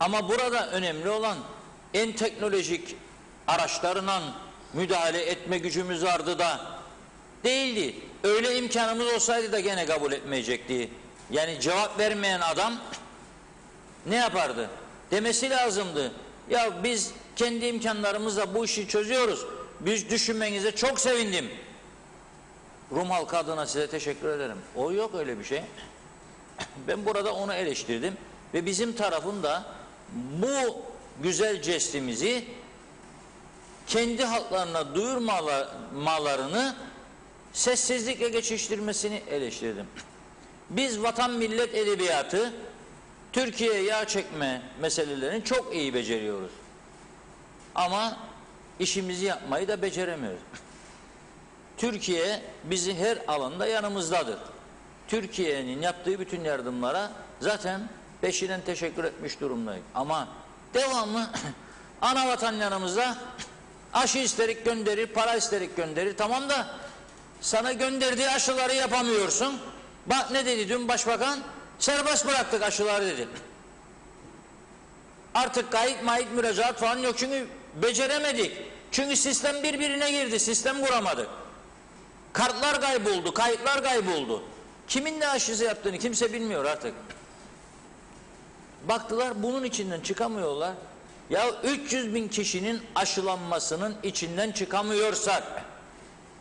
Ama burada önemli olan en teknolojik araçlarla müdahale etme gücümüz vardı da değildi. Öyle imkanımız olsaydı da gene kabul etmeyecekti. Yani cevap vermeyen adam ne yapardı? Demesi lazımdı. Ya biz kendi imkanlarımızla bu işi çözüyoruz. Biz düşünmenize çok sevindim. Rum halkı adına size teşekkür ederim. O yok öyle bir şey. Ben burada onu eleştirdim. Ve bizim tarafın da bu güzel jestimizi kendi halklarına duyurmalarını sessizlikle geçiştirmesini eleştirdim. Biz vatan millet edebiyatı, Türkiye'ye yağ çekme meselelerini çok iyi beceriyoruz. Ama işimizi yapmayı da beceremiyoruz. Türkiye bizi her alanda yanımızdadır. Türkiye'nin yaptığı bütün yardımlara zaten peşinen teşekkür etmiş durumdayız. Ama devamlı ana vatan yanımızda, aşı isterik gönderir, para isterik gönderir. Tamam da sana gönderdiği aşıları yapamıyorsun. Bak ne dedi dün başbakan? Serbest bıraktık aşıları dedi. Artık kayıt müracaat falan yok çünkü beceremedik. Çünkü sistem birbirine girdi, sistem kuramadık. Kartlar kayboldu, kayıtlar kayboldu. Kimin ne aşısı yaptığını kimse bilmiyor artık. Baktılar bunun içinden çıkamıyorlar. Ya 300 bin kişinin aşılanmasının içinden çıkamıyorsak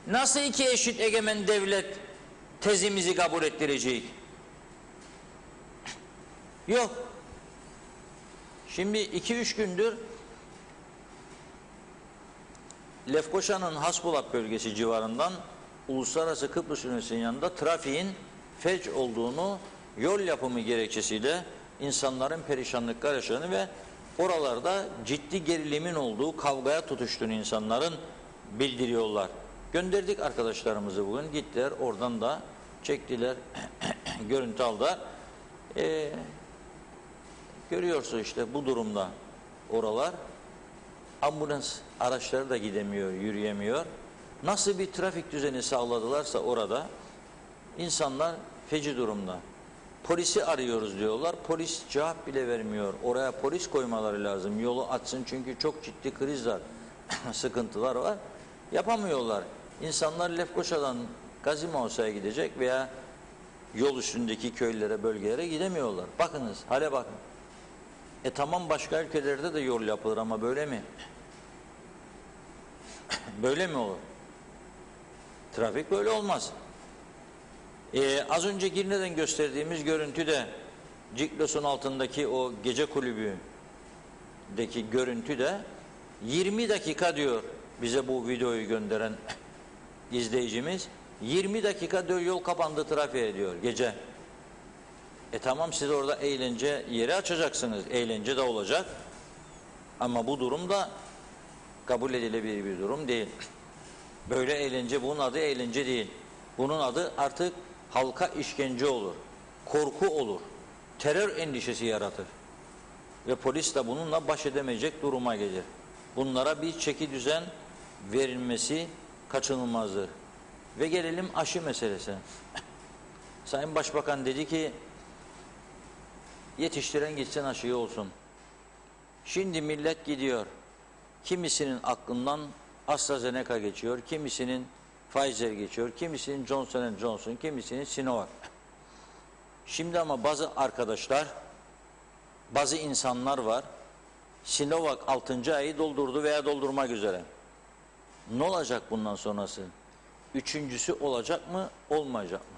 nasıl iki eşit egemen devlet tezimizi kabul ettirecek? Yok. Şimdi 2-3 gündür Lefkoşa'nın Hasbulat bölgesi civarından Uluslararası Kıbrıs Üniversitesi'nin yanında trafiğin felç olduğunu, yol yapımı gerekçesiyle insanların perişanlıklar yaşadığını ve oralarda ciddi gerilimin olduğu, kavgaya tutuştuğunu insanların bildiriyorlar. Gönderdik arkadaşlarımızı bugün, gittiler oradan da çektiler, görüntü aldılar. Görüyorsunuz işte bu durumda oralar. Ambulans araçları da gidemiyor, yürüyemiyor. Nasıl bir trafik düzeni sağladılarsa orada insanlar feci durumda. Polisi arıyoruz diyorlar. Polis cevap bile vermiyor. Oraya polis koymaları lazım. Yolu açsın çünkü çok ciddi krizler, sıkıntılar var. Yapamıyorlar. İnsanlar Lefkoşa'dan Gazi Mausa'ya gidecek veya yol üstündeki köylere, bölgelere gidemiyorlar. Bakınız, hale bakın. Tamam, başka ülkelerde de yol yapılır ama böyle mi? Böyle mi olur? Trafik böyle olmaz. Az önce Girne'den gösterdiğimiz görüntüde Ciklos'un altındaki o gece kulübündeki görüntüde 20 dakika diyor bize bu videoyu gönderen izleyicimiz. 20 dakika diyor yol kapandı trafiğe diyor gece. Tamam, siz orada eğlence yeri açacaksınız. Eğlence de olacak. Ama bu durum da kabul edilebilir bir durum değil. Böyle eğlence, bunun adı eğlence değil. Bunun adı artık halka işkence olur. Korku olur. Terör endişesi yaratır. Ve polis de bununla baş edemeyecek duruma gelir. Bunlara bir çeki düzen verilmesi kaçınılmazdır. Ve gelelim aşı meselesine. Sayın Başbakan dedi ki yetiştiren gitsin aşıyı olsun. Şimdi millet gidiyor. Kimisinin aklından AstraZeneca geçiyor, kimisinin Pfizer geçiyor, kimisinin Johnson & Johnson, kimisinin Sinovac. Şimdi ama bazı arkadaşlar, bazı insanlar var, Sinovac 6. ayı doldurdu veya doldurmak üzere. Ne olacak bundan sonrası? 3.'sü olacak mı, olmayacak mı?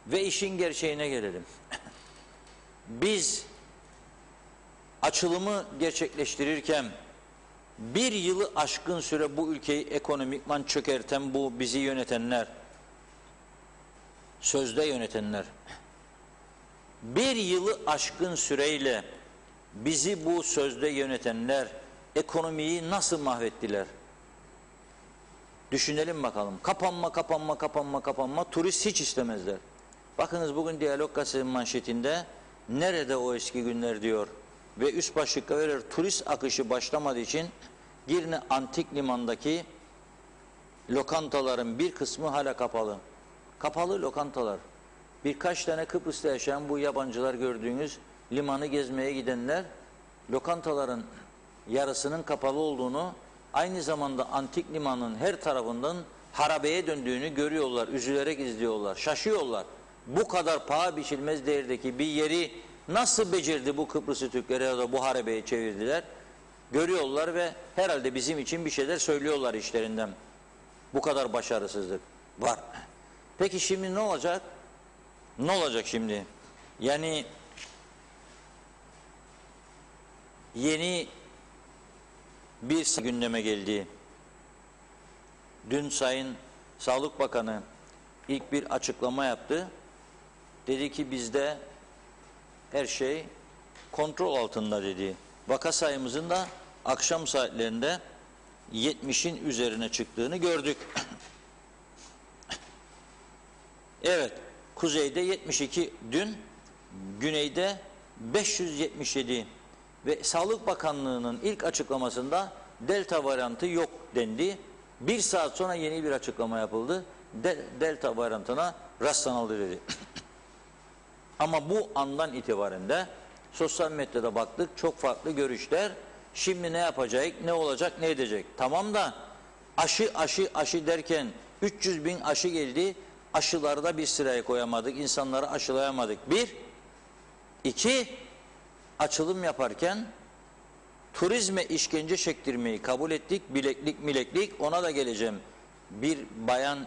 Ve işin gerçeğine gelelim. Biz açılımı gerçekleştirirken bir yılı aşkın süre bu ülkeyi ekonomikman çökerten bu bizi yönetenler, sözde yönetenler, bir yılı aşkın süreyle bizi bu sözde yönetenler ekonomiyi nasıl mahvettiler? Düşünelim bakalım. Kapanma, kapanma, kapanma, kapanma. Turist hiç istemezler. Bakınız bugün Diyalog Gazetesi'nin manşetinde nerede o eski günler diyor. Ve üst başlıkta verir, turist akışı başlamadığı için Girne Antik Liman'daki lokantaların bir kısmı hala kapalı. Kapalı lokantalar. Birkaç tane Kıbrıs'ta yaşayan bu yabancılar gördüğünüz limanı gezmeye gidenler lokantaların yarısının kapalı olduğunu, aynı zamanda Antik Liman'ın her tarafından harabeye döndüğünü görüyorlar, üzülerek izliyorlar, şaşıyorlar. Bu kadar paha biçilmez değerdeki bir yeri nasıl becerdi bu Kıbrıslı Türkleri ya da bu harabeye çevirdiler? Görüyorlar ve herhalde bizim için bir şeyler söylüyorlar işlerinden. Bu kadar başarısızlık var. Peki şimdi ne olacak? Ne olacak şimdi? Yani yeni bir gündeme geldi. Dün Sayın Sağlık Bakanı ilk bir açıklama yaptı. Dedi ki bizde her şey kontrol altında dedi. Vaka sayımızın da akşam saatlerinde 70'in üzerine çıktığını gördük. Evet, kuzeyde 72 dün, güneyde 577 ve Sağlık Bakanlığı'nın ilk açıklamasında delta varyantı yok dendi. Bir saat sonra yeni bir açıklama yapıldı. Delta varyantına rastlanıldı dedi. Ama bu andan itibaren de sosyal medyada baktık, çok farklı görüşler. Şimdi ne yapacak, ne olacak, ne edecek? Tamam da aşı derken 300 bin aşı geldi. Aşıları da bir sıraya koyamadık, insanları aşılayamadık. Bir, iki, açılım yaparken turizme işkence çektirmeyi kabul ettik. Bileklik, ona da geleceğim. Bir bayan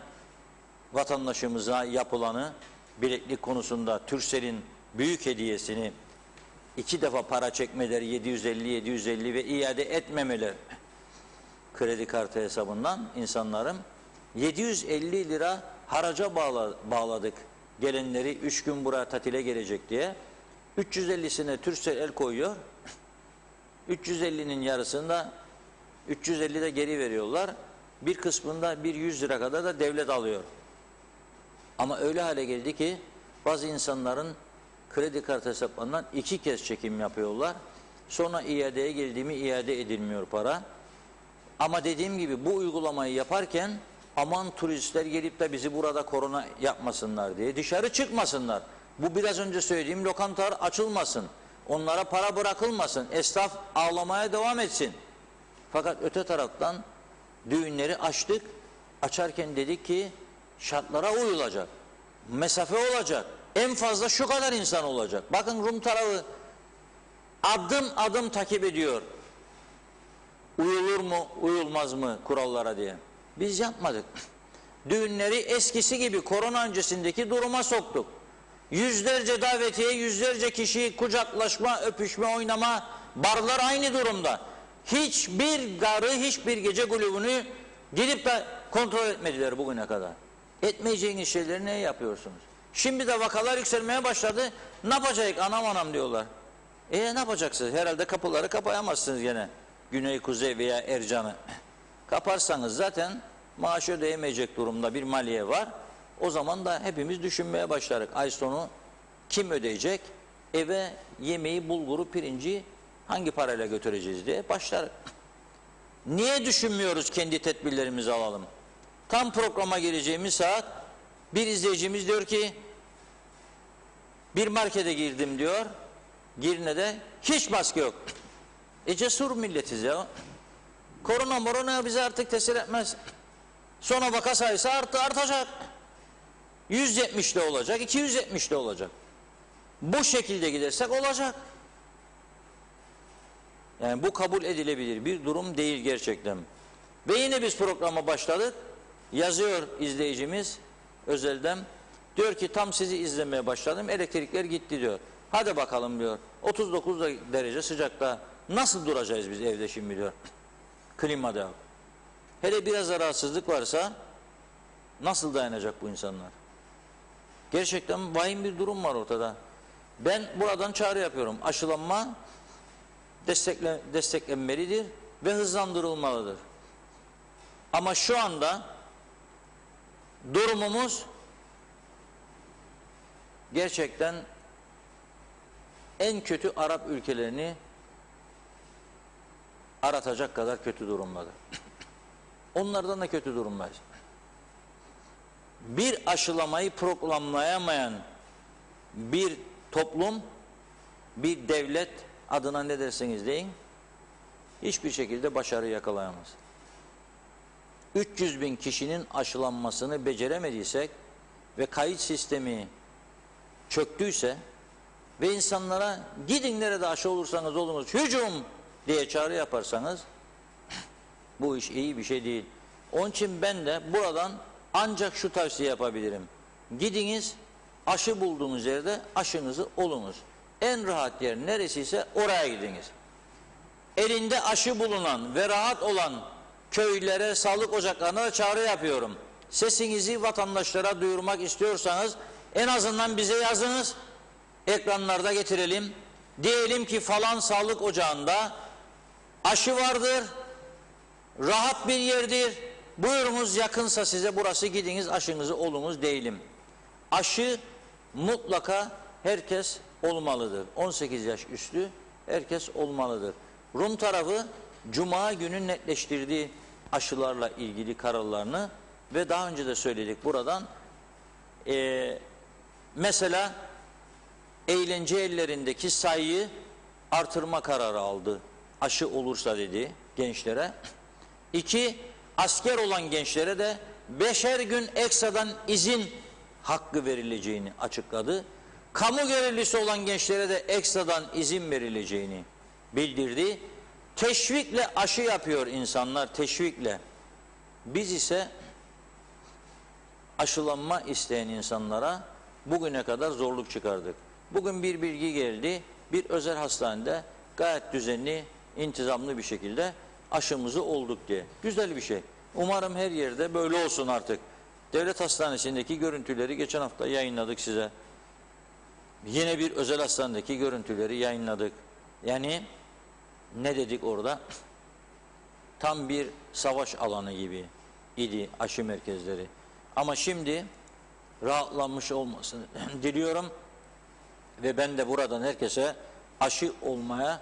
vatandaşımıza yapılanı, bileklik konusunda Turkcell'in büyük hediyesini 2 defa para çekmeleri 750 ve iade etmemeleri kredi kartı hesabından insanların 750 lira haraca bağladık gelenleri 3 gün buraya tatile gelecek diye. 350'sine Turkcell el koyuyor. 350'nin yarısında 350 de geri veriyorlar. Bir kısmında bir 100 lira kadar da devlet alıyor. Ama öyle hale geldi ki bazı insanların kredi kartı hesaplarından 2 kez çekim yapıyorlar. Sonra iadeye geldiğimi iade edilmiyor para. Ama dediğim gibi bu uygulamayı yaparken aman turistler gelip de bizi burada korona yapmasınlar diye dışarı çıkmasınlar. Bu biraz önce söylediğim lokantalar açılmasın. Onlara para bırakılmasın. Esnaf ağlamaya devam etsin. Fakat öte taraftan düğünleri açtık. Açarken dedik ki şartlara uyulacak. Mesafe olacak. En fazla şu kadar insan olacak. Bakın Rum tarafı adım adım takip ediyor. Uyulur mu, uyulmaz mı kurallara diye. Biz yapmadık. Düğünleri eskisi gibi korona öncesindeki duruma soktuk. Yüzlerce davetiye, yüzlerce kişi, kucaklaşma, öpüşme, oynama, barlar aynı durumda. Hiçbir garı, hiçbir gece kulübünü gidip de kontrol etmediler bugüne kadar. Etmeyeceğiniz şeyleri ne yapıyorsunuz? Şimdi de vakalar yükselmeye başladı. Ne yapacak anam anam diyorlar. Ne yapacaksınız? Herhalde kapıları kapayamazsınız gene. Güney, Kuzey veya Ercan'ı. Kaparsanız zaten maaş ödeyemeyecek durumda bir maliye var. O zaman da hepimiz düşünmeye başlarız. Ay sonu kim ödeyecek? Eve yemeği, bulguru, pirinci hangi parayla götüreceğiz diye başlarız. Niye düşünmüyoruz kendi tedbirlerimizi alalım? Tam programa gireceğimiz saat bir izleyicimiz diyor ki bir markete girdim diyor. Girne'de hiç maske yok. Cesur milletiz ya. Korona bizi artık tesir etmez. Sonra vaka sayısı artacak. 170'de olacak, 270'de olacak. Bu şekilde gidersek olacak. Yani bu kabul edilebilir bir durum değil gerçekten. Ve yine biz programa başladık. Yazıyor izleyicimiz özelden. Diyor ki tam sizi izlemeye başladım. Elektrikler gitti diyor. Hadi bakalım diyor. 39 derece sıcakta nasıl duracağız biz evde şimdi diyor. Klimada. Hele biraz rahatsızlık varsa nasıl dayanacak bu insanlar? Gerçekten vahim bir durum var ortada. Ben buradan çağrı yapıyorum. Aşılanma desteklenmelidir ve hızlandırılmalıdır. Ama şu anda durumumuz gerçekten en kötü Arap ülkelerini aratacak kadar kötü durumdadır. Onlardan da kötü durumdayız. Bir aşılamayı programlayamayan bir toplum, bir devlet adına ne derseniz deyin, hiçbir şekilde başarı yakalayamaz. 300 bin kişinin aşılanmasını beceremediysek ve kayıt sistemi çöktüyse ve insanlara gidin nerede aşı olursanız olunuz, hücum diye çağrı yaparsanız bu iş iyi bir şey değil. Onun için ben de buradan ancak şu tavsiye yapabilirim. Gidiniz, aşı bulduğunuz yerde aşınızı olunuz. En rahat yer neresiyse oraya gidiniz. Elinde aşı bulunan ve rahat olan köylere, sağlık ocaklarına da çağrı yapıyorum. Sesinizi vatandaşlara duyurmak istiyorsanız en azından bize yazınız. Ekranlarda getirelim. Diyelim ki falan sağlık ocağında aşı vardır. Rahat bir yerdir. Buyurunuz, yakınsa size burası, gidiniz aşınızı olunuz diyelim. Aşı mutlaka herkes olmalıdır. 18 yaş üstü herkes olmalıdır. Rum tarafı Cuma günü netleştirdiği aşılarla ilgili kararlarını ve daha önce de söyledik buradan. Mesela eğlence yerlerindeki sayıyı artırma kararı aldı. Aşı olursa dedi gençlere. 2, asker olan gençlere de 5'er gün ekstradan izin hakkı verileceğini açıkladı. Kamu görevlisi olan gençlere de ekstradan izin verileceğini bildirdi. Teşvikle aşı yapıyor insanlar, teşvikle. Biz ise aşılanma isteyen insanlara bugüne kadar zorluk çıkardık. Bugün bir bilgi geldi, bir özel hastanede gayet düzenli, intizamlı bir şekilde aşımızı olduk diye. Güzel bir şey. Umarım her yerde böyle olsun artık. Devlet hastanesindeki görüntüleri geçen hafta yayınladık size. Yine bir özel hastanedeki görüntüleri yayınladık. Yani ne dedik orada? Tam bir savaş alanı gibi idi aşı merkezleri. Ama şimdi rahatlanmış olmasını diliyorum ve ben de buradan herkese aşı olmaya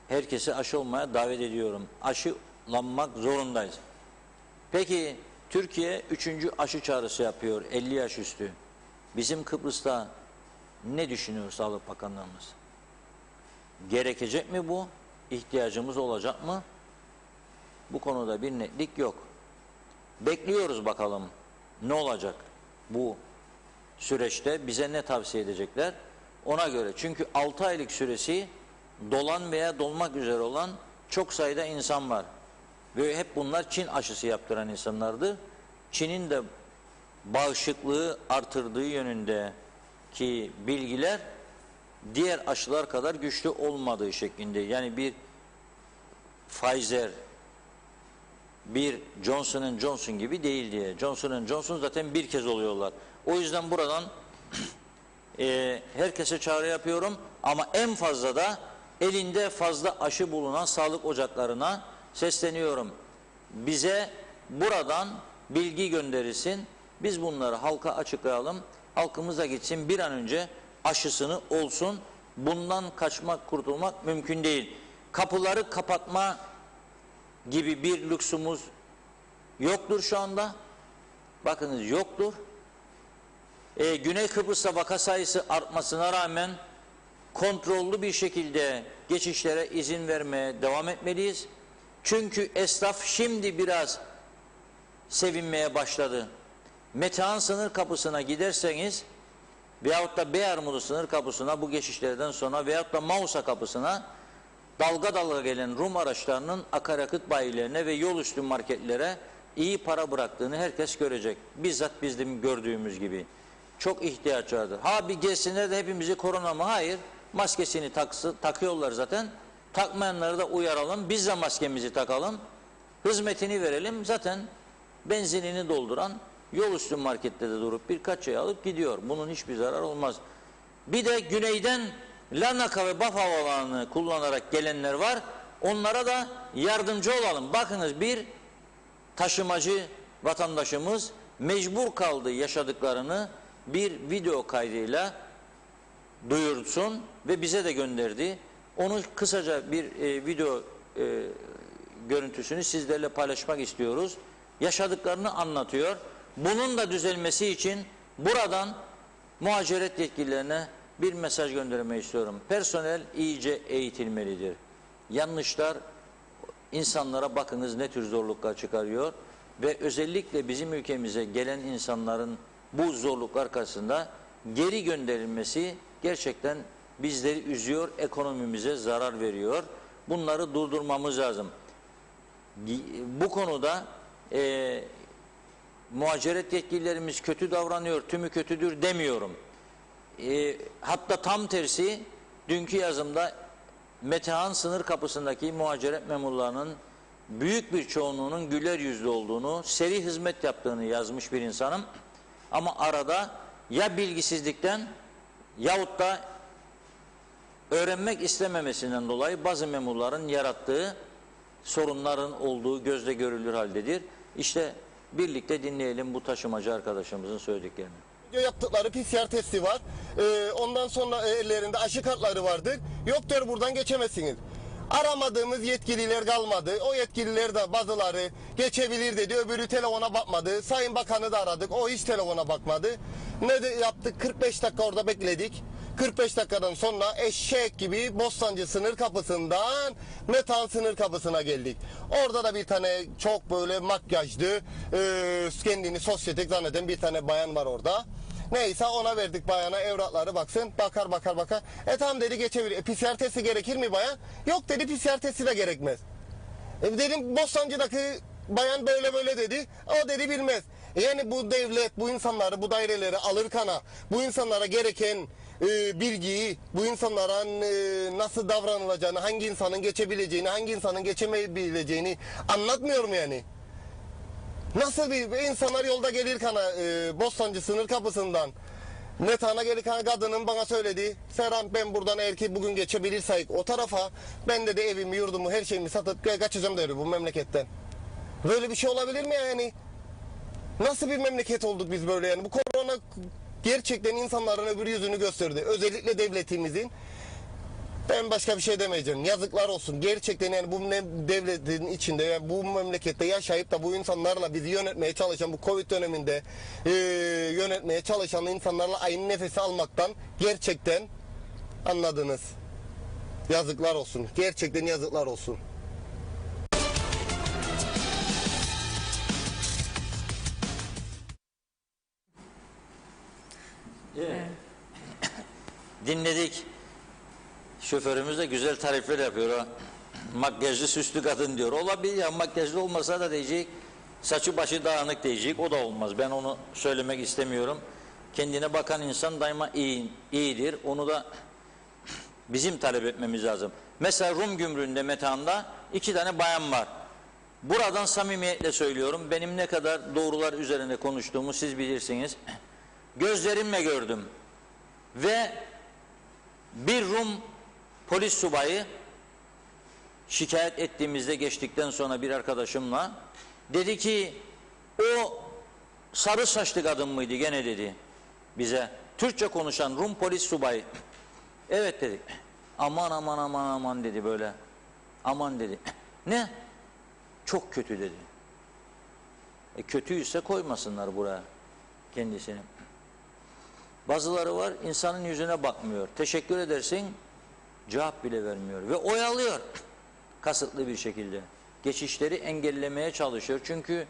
herkesi aşı olmaya davet ediyorum. Aşılanmak zorundayız. Peki Türkiye 3. aşı çağrısı yapıyor 50 yaş üstü. Bizim Kıbrıs'ta ne düşünüyor Sağlık Bakanlığımız? Gerekecek mi bu? İhtiyacımız olacak mı? Bu konuda bir netlik yok. Bekliyoruz bakalım ne olacak bu süreçte, bize ne tavsiye edecekler ona göre. Çünkü 6 aylık süresi dolan veya dolmak üzere olan çok sayıda insan var. Ve hep bunlar Çin aşısı yaptıran insanlardı. Çin'in de bağışıklığı artırdığı yönündeki bilgiler diğer aşılar kadar güçlü olmadığı şeklinde. Yani bir Pfizer, bir Johnson & Johnson gibi değil diye. Johnson & Johnson zaten bir kez oluyorlar. O yüzden buradan herkese çağrı yapıyorum ama en fazla da elinde fazla aşı bulunan sağlık ocaklarına sesleniyorum. Bize buradan bilgi gönderilsin. Biz bunları halka açıklayalım. Halkımıza gitsin, bir an önce aşısını olsun. Bundan kaçmak, kurtulmak mümkün değil. Kapıları kapatma gibi bir lüksümüz yoktur şu anda. Bakınız yoktur. Güney Kıbrıs'ta vaka sayısı artmasına rağmen kontrollü bir şekilde geçişlere izin vermeye devam etmeliyiz. Çünkü esnaf şimdi biraz sevinmeye başladı. Metehan sınır kapısına giderseniz veyahut da Beyarmulu sınır kapısına bu geçişlerden sonra veyahut da Mausa kapısına dalga dalga gelen Rum araçlarının akaryakıt bayilerine ve yol üstü marketlere iyi para bıraktığını herkes görecek. Bizzat bizim gördüğümüz gibi. Çok ihtiyaç vardır. Ha bir gelsinler de hepimizi korona mı? Hayır. Maskesini takıyorlar zaten. Takmayanları da uyaralım. Biz de maskemizi takalım. Hizmetini verelim. Zaten benzinini dolduran yol üstü markette de durup birkaç şey alıp gidiyor. Bunun hiçbir zarar olmaz. Bir de güneyden Larnaka ve Baf havalarını kullanarak gelenler var. Onlara da yardımcı olalım. Bakınız bir taşımacı vatandaşımız mecbur kaldı yaşadıklarını bir video kaydıyla duyursun ve bize de gönderdi. Onu kısaca bir video görüntüsünü sizlerle paylaşmak istiyoruz. Yaşadıklarını anlatıyor. Bunun da düzelmesi için buradan muhaciret yetkililerine bir mesaj göndermeyi istiyorum. Personel iyice eğitilmelidir. Yanlışlar insanlara bakınız ne tür zorluklar çıkarıyor ve özellikle bizim ülkemize gelen insanların bu zorluklar karşısında geri gönderilmesi gerçekten bizleri üzüyor, ekonomimize zarar veriyor. Bunları durdurmamız lazım. Bu konuda muhaciret yetkililerimiz kötü davranıyor, tümü kötüdür demiyorum. Hatta tam tersi dünkü yazımda Metehan sınır kapısındaki muhaciret memurlarının büyük bir çoğunluğunun güler yüzlü olduğunu, seri hizmet yaptığını yazmış bir insanım. Ama arada ya bilgisizlikten yahut da öğrenmek istememesinden dolayı bazı memurların yarattığı sorunların olduğu gözle görülür haldedir. İşte birlikte dinleyelim bu taşımacı arkadaşımızın söylediklerini. Yaptıkları PCR testi var. Ondan sonra ellerinde aşı kartları vardır. Yok der buradan geçemezsiniz. Aramadığımız yetkililer kalmadı. O yetkililer de bazıları geçebilir dedi. Öbürü telefona bakmadı. Sayın Bakanı da aradık. O hiç telefona bakmadı. Ne de yaptık? 45 dakika orada bekledik. 45 dakikadan sonra eşek gibi Bostancı sınır kapısından Metehan sınır kapısına geldik. Orada da bir tane çok böyle makyajlı, kendini sosyetik zanneden bir tane bayan var orada. Neyse ona verdik bayana evrakları baksın. Bakar. Tamam dedi geçebilir. PCR testi gerekir mi bayan? Yok dedi PCR testi de gerekmez. Dedim Bostancı'daki bayan böyle dedi. O dedi bilmez. Yani bu devlet bu insanları bu daireleri alırken bu insanlara gereken bilgiyi, bu insanlara nasıl davranılacağını, hangi insanın geçebileceğini, hangi insanın geçemeyebileceğini anlatmıyor mu yani? Nasıl bir insanlar yolda gelirken Bostancı sınır kapısından Metehan'a gelirken kadının bana söyledi. Serhan ben buradan eğer ki bugün geçebilirsek o tarafa ben de evimi, yurdumu, her şeyimi satıp kaçacağım dedi bu memleketten. Böyle bir şey olabilir mi yani? Nasıl bir memleket olduk biz böyle yani? Bu korona gerçekten insanların öbür yüzünü gösterdi. Özellikle devletimizin. Ben başka bir şey demeyeceğim. Yazıklar olsun. Gerçekten yani bu devletin içinde, yani bu memlekette yaşayıp da bu insanlarla bizi yönetmeye çalışan, bu Covid döneminde yönetmeye çalışan insanlarla aynı nefesi almaktan gerçekten anladınız. Yazıklar olsun. Gerçekten yazıklar olsun. Dinledik. Şoförümüz de güzel tarifler yapıyor. O makyajlı süslü kadın diyor. Olabilir ya, makyajlı olmasa da diyecek. Saçı başı dağınık diyecek. O da olmaz. Ben onu söylemek istemiyorum. Kendine bakan insan daima iyidir. Onu da bizim talep etmemiz lazım. Mesela Rum gümrüğünde, Metehan'da 2 tane bayan var. Buradan samimiyetle söylüyorum. Benim ne kadar doğrular üzerine konuştuğumu siz bilirsiniz. Gözlerimle gördüm. Ve bir Rum polis subayı şikayet ettiğimizde geçtikten sonra bir arkadaşımla dedi ki o sarı saçlı kadın mıydı gene dedi bize. Türkçe konuşan Rum polis subayı. Evet dedik. Aman aman aman aman dedi böyle. Aman dedi. Ne? Çok kötü dedi. Kötüyse koymasınlar buraya kendisini. Bazıları var insanın yüzüne bakmıyor. Teşekkür edersin cevap bile vermiyor ve oyalıyor kasıtlı bir şekilde. Geçişleri engellemeye çalışıyor. Çünkü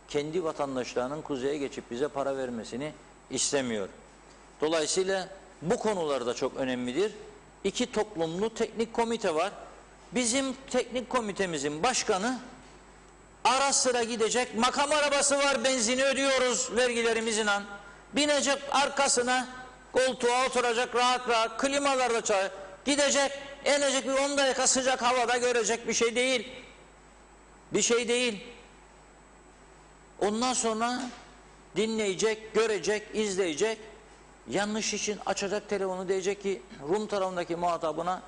kendi vatandaşlarının kuzeye geçip bize para vermesini istemiyor. Dolayısıyla bu konularda çok önemlidir. 2 toplumlu teknik komite var. Bizim teknik komitemizin başkanı ara sıra gidecek, makam arabası var, benzini ödüyoruz vergilerimizle. Binecek arkasına, koltuğa oturacak rahat rahat, klimalarda çalışacak, gidecek, inecek, bir 10 dakika sıcak havada görecek, bir şey değil. Bir şey değil. Ondan sonra dinleyecek, görecek, izleyecek, yanlış için açacak telefonu, diyecek ki Rum tarafındaki muhatabına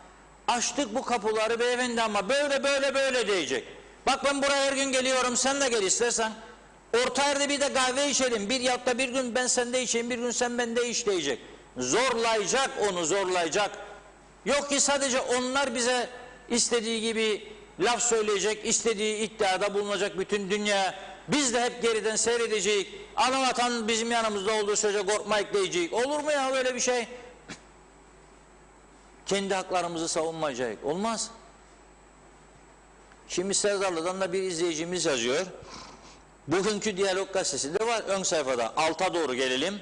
açtık bu kapıları beyefendi ama böyle böyle böyle diyecek. Bak ben buraya her gün geliyorum, sen de gel istersen. Orta yerde bir de kahve içelim. Bir yapta bir gün ben sende içeyim, bir gün sen bende iç diyecek. Zorlayacak onu, zorlayacak. Yok ki sadece onlar bize istediği gibi laf söyleyecek, istediği iddiada bulunacak bütün dünya. Biz de hep geriden seyredeceğiz. Anavatan bizim yanımızda olduğu sürece korkmayık diyecek. Olur mu ya böyle bir şey? Kendi haklarımızı savunmayacak. Olmaz. Şimdi Serdarlı'dan da bir izleyicimiz yazıyor. Bugünkü Diyalog Gazetesi'nde var ön sayfada. Alta doğru gelelim.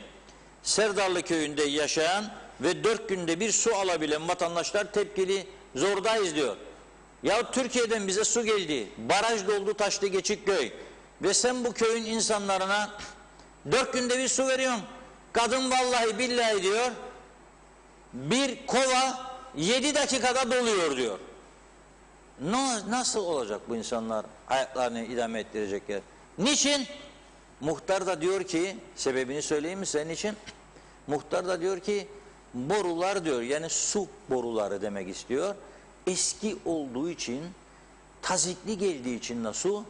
Serdarlı köyünde yaşayan ve 4 günde bir su alabilen vatandaşlar tepkili, zordayız diyor. Ya Türkiye'den bize su geldi. Baraj doldu taştı Geçikköy. Ve sen bu köyün insanlarına 4 günde bir su veriyorsun. Kadın vallahi billahi diyor. Bir kova 7 dakikada doluyor diyor. Nasıl olacak bu insanlar hayatlarını idame ettirecekler? Niçin? Muhtar da diyor ki, sebebini söyleyeyim mi senin için? Muhtar da diyor ki borular diyor, yani su boruları demek istiyor. Eski olduğu için, tazikli geldiği için de su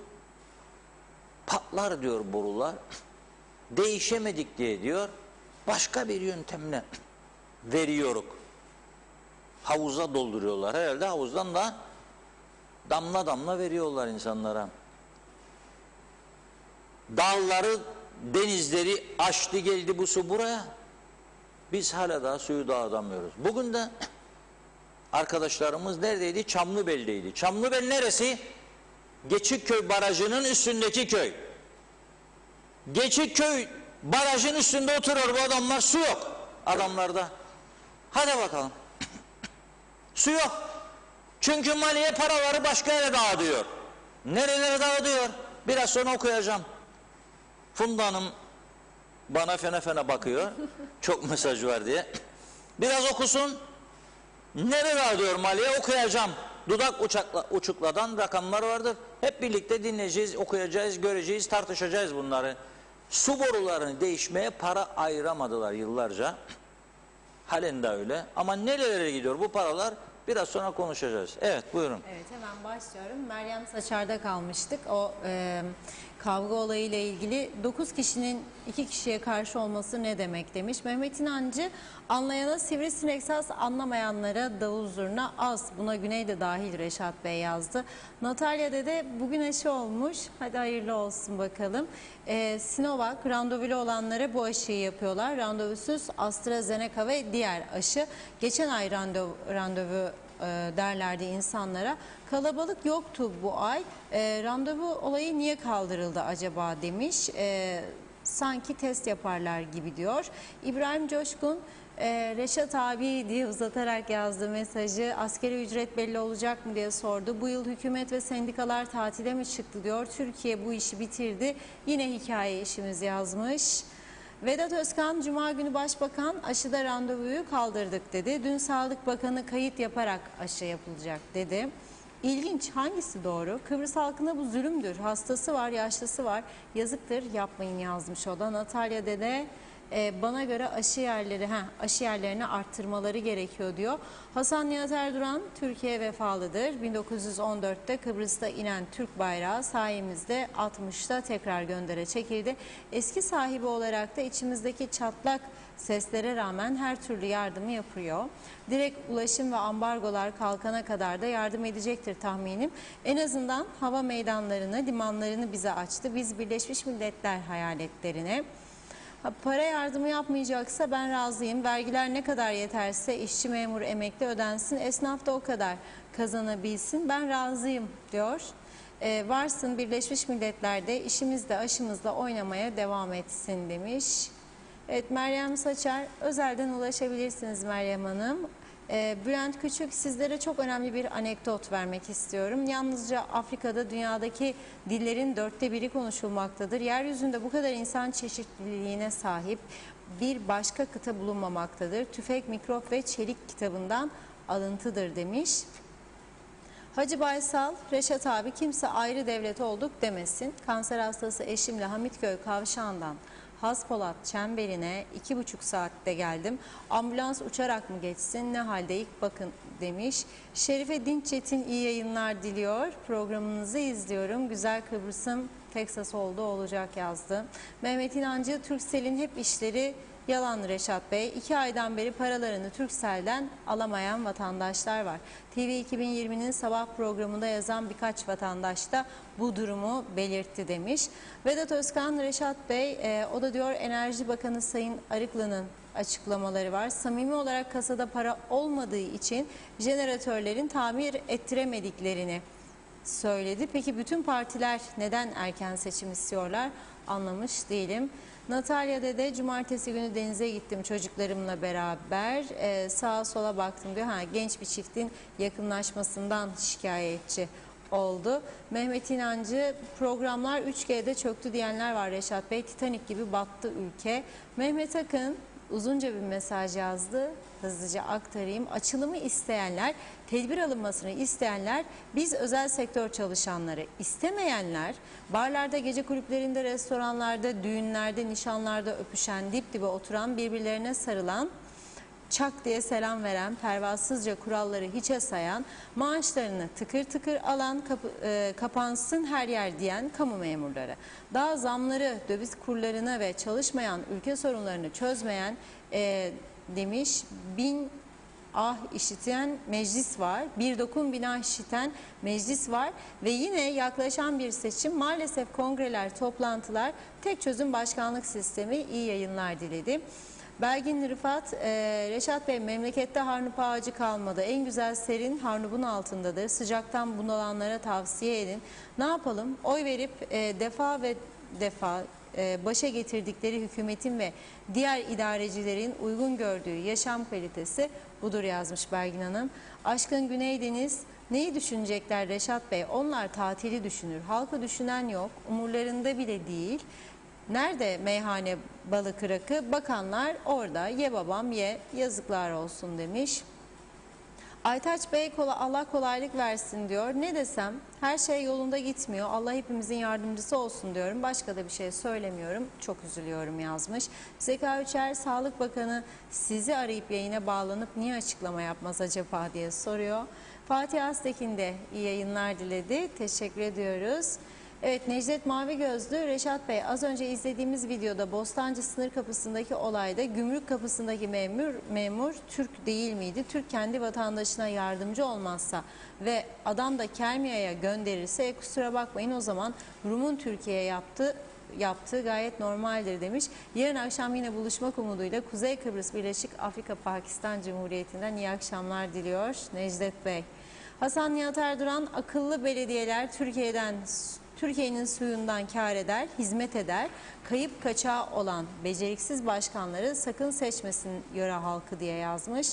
patlar diyor borular. Değişemedik diye diyor. Başka bir yöntemle veriyoruz. Havuza dolduruyorlar. Herhalde havuzdan da damla damla veriyorlar insanlara. Dağları, denizleri aştı geldi bu su buraya. Biz hala daha suyu dağıtamıyoruz. Bugün de arkadaşlarımız neredeydi? Çamlıbel'deydi. Çamlıbel neresi? Geçikköy Barajı'nın üstündeki köy. Geçikköy Barajı'nın üstünde oturuyor bu adamlar, su yok adamlarda. Hadi bakalım. Su yok. Çünkü maliye paraları başka yere dağıtıyor. Nerelere dağıtıyor? Biraz sonra okuyacağım. Funda Hanım bana fena fena bakıyor. Çok mesaj var diye. Biraz okusun. Nereye dağıtıyor maliye? Okuyacağım. Dudak uçukladan rakamlar vardır. Hep birlikte dinleyeceğiz, okuyacağız, göreceğiz, tartışacağız bunları. Su borularını değişmeye para ayıramadılar yıllarca. Halen de öyle. Ama nerelere gidiyor bu paralar? Biraz sonra konuşacağız. Evet, buyurun. Evet, hemen başlıyorum. Meryem Saçar'da kalmıştık. O kavga olayıyla ilgili 9 kişinin 2 kişiye karşı olması ne demek demiş. Mehmet İnancı, anlayana sivrisinek saz, anlamayanlara davul zurna az. Buna Güney de dahil, Reşat Bey yazdı. Natalya Dede bugün aşı olmuş. Hadi hayırlı olsun bakalım. Sinovac randevulu olanlara bu aşıyı yapıyorlar. Randevusuz AstraZeneca ve diğer aşı. Geçen ay randevu derlerdi insanlara. Kalabalık yoktu bu ay. Randevu olayı niye kaldırıldı acaba demiş. Sanki test yaparlar gibi diyor. İbrahim Coşkun, Reşat abi diye uzatarak yazdı mesajı. Asgari ücret belli olacak mı diye sordu. Bu yıl hükümet ve sendikalar tatile mi çıktı diyor. Türkiye bu işi bitirdi. Yine hikaye işimiz yazmış. Vedat Özkan, Cuma günü Başbakan aşıda randevuyu kaldırdık dedi. Dün Sağlık Bakanı kayıt yaparak aşı yapılacak dedi. İlginç, hangisi doğru? Kıbrıs halkına bu zulümdür. Hastası var, yaşlısı var. Yazıktır, yapmayın yazmış o da. Natalya Dede, bana göre aşı yerlerini arttırmaları gerekiyor diyor. Hasan Nihat Erduran, Türkiye vefalıdır. 1914'te Kıbrıs'ta inen Türk bayrağı sayemizde 60'ta tekrar göndere çekildi. Eski sahibi olarak da içimizdeki çatlak seslere rağmen her türlü yardımı yapıyor. Direkt ulaşım ve ambargolar kalkana kadar da yardım edecektir tahminim. En azından hava meydanlarını, limanlarını bize açtı. Biz Birleşmiş Milletler hayaletlerine. Para yardımı yapmayacaksa ben razıyım. Vergiler ne kadar yeterse işçi, memur, emekli ödensin. Esnaf da o kadar kazanabilsin. Ben razıyım diyor. Varsın Birleşmiş Milletler'de işimizde aşımızda oynamaya devam etsin demiş. Evet, Meryem Saçar, özelden ulaşabilirsiniz Meryem Hanım. Bülent Küçük, sizlere çok önemli bir anekdot vermek istiyorum. Yalnızca Afrika'da dünyadaki dillerin 1/4 konuşulmaktadır. Yeryüzünde bu kadar insan çeşitliliğine sahip bir başka kıta bulunmamaktadır. Tüfek, Mikrop ve Çelik kitabından alıntıdır demiş. Hacı Baysal, Reşat abi kimse ayrı devlet olduk demesin. Kanser hastası eşimle Hamitköy Kavşağı'ndan Haspolat Çemberi'ne 2,5 saatte geldim. Ambulans uçarak mı geçsin, ne haldeyik bakın demiş. Şerife Dinçetin iyi yayınlar diliyor. Programınızı izliyorum. Güzel Kıbrıs'ım Teksas oldu olacak yazdı. Mehmet İnancı, Turkcell'in hep işleri yalan Reşat Bey. 2 aydan beri paralarını Turkcell'den alamayan vatandaşlar var. TV 2020'nin sabah programında yazan birkaç vatandaş da bu durumu belirtti demiş. Vedat Özkan, Reşat Bey, o da diyor Enerji Bakanı Sayın Arıklı'nın açıklamaları var. Samimi olarak kasada para olmadığı için jeneratörlerin tamir ettiremediklerini söyledi. Peki bütün partiler neden erken seçim istiyorlar? Anlamış değilim. Natalya Dede, cumartesi günü denize gittim çocuklarımla beraber. Sağa sola baktım diyor. Genç bir çiftin yakınlaşmasından şikayetçi oldu. Mehmet İnancı, programlar 3G'de çöktü diyenler var Reşat Bey. Titanik gibi battı ülke. Mehmet Akın uzunca bir mesaj yazdı. Hızlıca aktarayım. Açılımı isteyenler, tedbir alınmasını isteyenler, biz özel sektör çalışanları, istemeyenler, barlarda, gece kulüplerinde, restoranlarda, düğünlerde, nişanlarda öpüşen, dip dibe oturan, birbirlerine sarılan, çak diye selam veren, pervasızca kuralları hiçe sayan, maaşlarını tıkır tıkır alan, kapansın her yer diyen kamu memurları. Daha zamları, döviz kurlarına ve çalışmayan, ülke sorunlarını çözmeyen demiş, bin ah işiten meclis var. Bir dokun bin ah işiten meclis var ve yine yaklaşan bir seçim, maalesef kongreler, toplantılar, tek çözüm başkanlık sistemi. İyi yayınlar diledi. Belgin Rıfat, Reşat Bey, memlekette harnup ağacı kalmadı. En güzel serin harnubun altındadır. Sıcaktan bunalanlara tavsiye edin. Ne yapalım? Oy verip defa ve defa başa getirdikleri hükümetin ve diğer idarecilerin uygun gördüğü yaşam kalitesi budur yazmış Belgin Hanım. Aşkın Güneydeniz, neyi düşünecekler Reşat Bey? Onlar tatili düşünür. Halkı düşünen yok. Umurlarında bile değil. Nerede meyhane balık rakı? Bakanlar orada. Ye babam ye. Yazıklar olsun demiş. Aytaç Bey, Allah kolaylık versin diyor. Ne desem, her şey yolunda gitmiyor. Allah hepimizin yardımcısı olsun diyorum. Başka da bir şey söylemiyorum. Çok üzülüyorum yazmış. Zeka Üçer, Sağlık Bakanı sizi arayıp yayına bağlanıp niye açıklama yapmaz acaba diye soruyor. Fatih Aztekin de iyi yayınlar diledi. Teşekkür ediyoruz. Evet, Necdet Mavigözlü, Reşat Bey, az önce izlediğimiz videoda Bostancı sınır kapısındaki olayda gümrük kapısındaki memur Türk değil miydi? Türk kendi vatandaşına yardımcı olmazsa ve adam da Kelmia'ya gönderirse kusura bakmayın, o zaman Rum'un Türkiye'ye yaptığı gayet normaldir demiş. Yarın akşam yine buluşmak umuduyla Kuzey Kıbrıs Birleşik Afrika Pakistan Cumhuriyeti'nden iyi akşamlar diliyor Necdet Bey. Hasan Nihat Erduran, akıllı belediyeler Türkiye'nin suyundan kâr eder, hizmet eder. Kayıp kaçağı olan beceriksiz başkanları sakın seçmesin yöre halkı diye yazmış.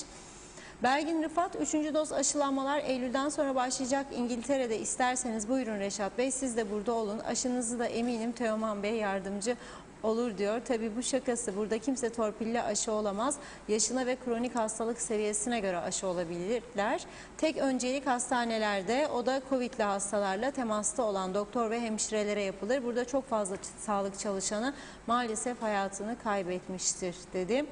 Belgin Rıfat, 3. doz aşılanmalar Eylül'den sonra başlayacak İngiltere'de, isterseniz buyurun Reşat Bey, siz de burada olun. Aşınızı da eminim Teoman Bey yardımcı olur diyor. Tabii bu şakası, burada kimse torpille aşı olamaz. Yaşına ve kronik hastalık seviyesine göre aşı olabilirler. Tek öncelik hastanelerde, o da Covid'li hastalarla temasta olan doktor ve hemşirelere yapılır. Burada çok fazla sağlık çalışanı maalesef hayatını kaybetmiştir dedi.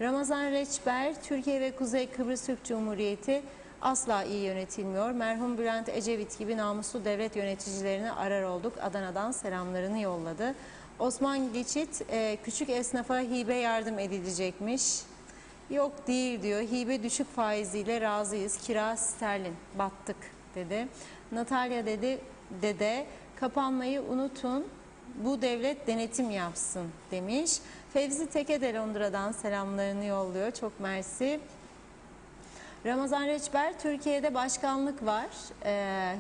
Ramazan Reçber, Türkiye ve Kuzey Kıbrıs Türk Cumhuriyeti asla iyi yönetilmiyor. Merhum Bülent Ecevit gibi namuslu devlet yöneticilerini arar olduk. Adana'dan selamlarını yolladı. Osman Geçit, küçük esnafa hibe yardım edilecekmiş. Yok değil diyor. Hibe düşük faiziyle razıyız. Kira sterlin. Battık dedi. Natalya dede kapanmayı unutun. Bu devlet denetim yapsın demiş. Fevzi Teke de Londra'dan selamlarını yolluyor. Çok mersi. Ramazan Reçber, Türkiye'de başkanlık var.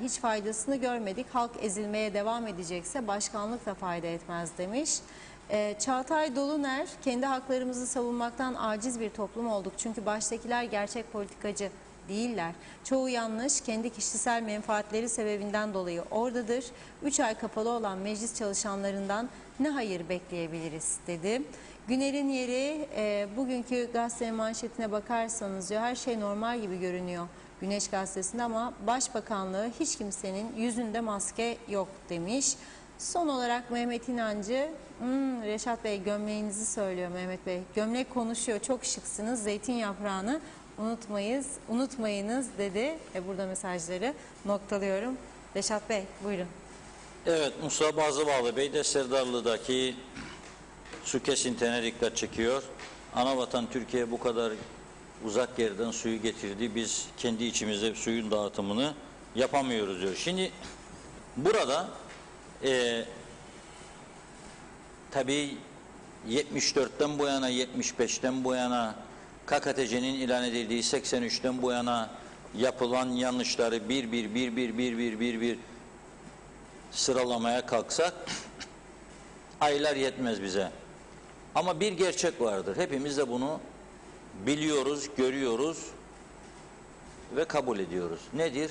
Hiç faydasını görmedik. Halk ezilmeye devam edecekse başkanlık da fayda etmez demiş. Çağatay Doluner, kendi haklarımızı savunmaktan aciz bir toplum olduk. Çünkü baştakiler gerçek politikacı değiller. Çoğu yanlış, kendi kişisel menfaatleri sebebinden dolayı oradadır. 3 ay kapalı olan meclis çalışanlarından ne hayır bekleyebiliriz dedi. Güner'in yeri, bugünkü gazete manşetine bakarsanız diyor, her şey normal gibi görünüyor Güneş Gazetesi'nde ama Başbakanlığı hiç kimsenin yüzünde maske yok demiş. Son olarak Mehmet İnancı, Reşat Bey gömleğinizi söylüyor Mehmet Bey. Gömlek konuşuyor, çok şıksınız, zeytin yaprağını unutmayınız dedi. Burada mesajları noktalıyorum. Reşat Bey buyurun. Evet, Musa Bazıbağlı Bey de Serdarlı'daki su kesintine dikkat çekiyor. Anavatan Türkiye bu kadar uzak yerden suyu getirdi. Biz kendi içimizde suyun dağıtımını yapamıyoruz diyor. Şimdi burada tabii 74'ten bu yana, 75'ten bu yana, KKTC'nin ilan edildiği 83'ten bu yana yapılan yanlışları bir sıralamaya kalksak aylar yetmez bize. Ama bir gerçek vardır. Hepimiz de bunu biliyoruz, görüyoruz ve kabul ediyoruz. Nedir?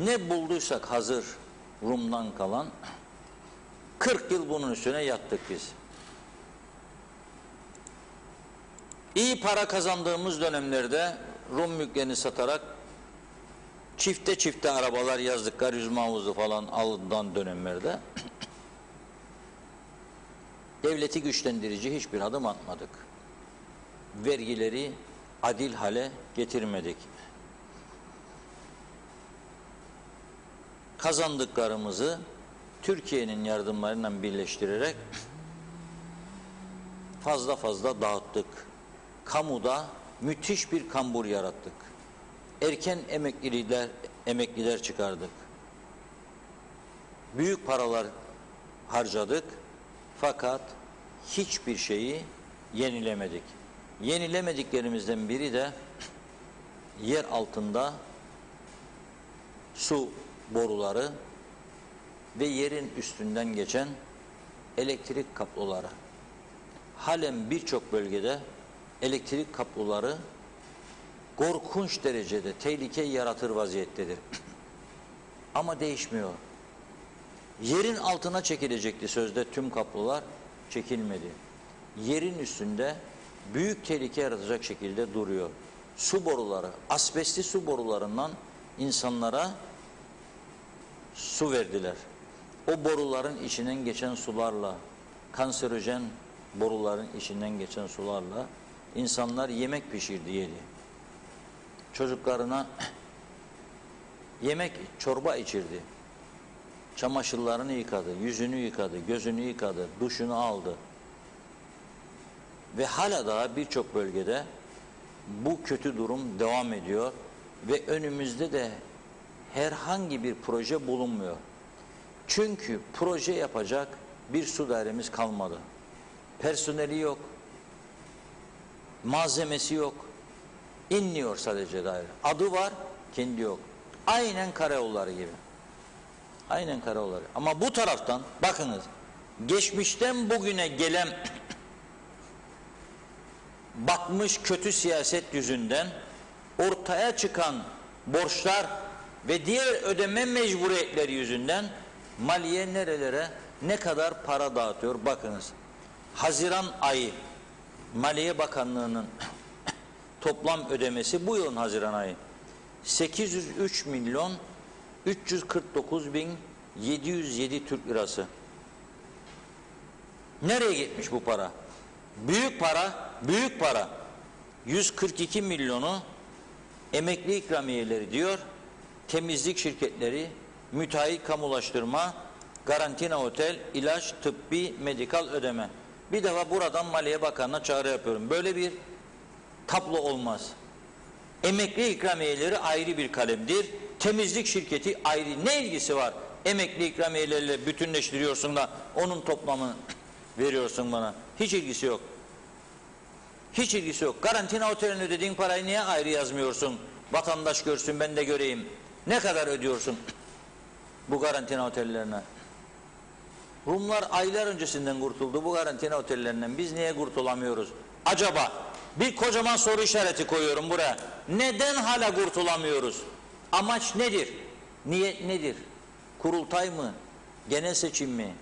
Ne bulduysak hazır Rum'dan kalan 40 yıl bunun üstüne yattık biz. İyi para kazandığımız dönemlerde Rum mülklerini satarak çifte arabalar yazdık, garyüzüm havuzu falan alınan dönemlerde devleti güçlendirici hiçbir adım atmadık. Vergileri adil hale getirmedik. Kazandıklarımızı Türkiye'nin yardımlarıyla birleştirerek fazla dağıttık. Kamuda müthiş bir kambur yarattık. Erken emekliler çıkardık. Büyük paralar harcadık. Fakat hiçbir şeyi yenilemedik. Yenilemediklerimizden biri de yer altında su boruları ve yerin üstünden geçen elektrik kabloları. Halen birçok bölgede elektrik kabloları korkunç derecede tehlike yaratır vaziyettedir. Ama değişmiyor. Yerin altına çekilecekti sözde tüm kablolar, çekilmedi. Yerin üstünde büyük tehlike yaratacak şekilde duruyor. Su boruları, asbestli su borularından insanlara su verdiler. O boruların içinden geçen sularla, kanserojen boruların içinden geçen sularla insanlar yemek pişirdi, yedi. Çocuklarına çorba içirdi. Çamaşırlarını yıkadı, yüzünü yıkadı, gözünü yıkadı, duşunu aldı. Ve hala daha birçok bölgede bu kötü durum devam ediyor ve önümüzde de herhangi bir proje bulunmuyor. Çünkü proje yapacak bir su dairemiz kalmadı. Personeli yok, malzemesi yok, inliyor sadece daire. Adı var, kendi yok. Aynen karayolları gibi. Aynen karayolları. Ama bu taraftan bakınız, geçmişten bugüne gelen batmış kötü siyaset yüzünden ortaya çıkan borçlar ve diğer ödeme mecburiyetleri yüzünden maliye nerelere ne kadar para dağıtıyor bakınız. Haziran ayı Maliye Bakanlığı'nın toplam ödemesi bu yılın Haziran ayı 803 milyon 349 bin 707 Türk lirası. Nereye gitmiş bu para? Büyük para, büyük para. 142 milyonu emekli ikramiyeleri diyor, temizlik şirketleri, müteahhit kamulaştırma, karantina otel, ilaç, tıbbi, medikal ödeme. Bir defa buradan Maliye Bakanı'na çağrı yapıyorum. Böyle bir tablo olmaz. Emekli ikramiyeleri ayrı bir kalemdir. Temizlik şirketi ayrı. Ne ilgisi var? Emekli ikramiyeleriyle bütünleştiriyorsun da onun toplamını veriyorsun bana. Hiç ilgisi yok. Hiç ilgisi yok. Karantina oteline ödediğin parayı niye ayrı yazmıyorsun? Vatandaş görsün, ben de göreyim. Ne kadar ödüyorsun bu karantina otellerine? Rumlar aylar öncesinden kurtuldu bu karantina otellerinden. Biz niye kurtulamıyoruz? Acaba bir kocaman soru işareti koyuyorum buraya. Neden hala kurtulamıyoruz? Amaç nedir? Niyet nedir? Kurultay mı? Genel seçim mi?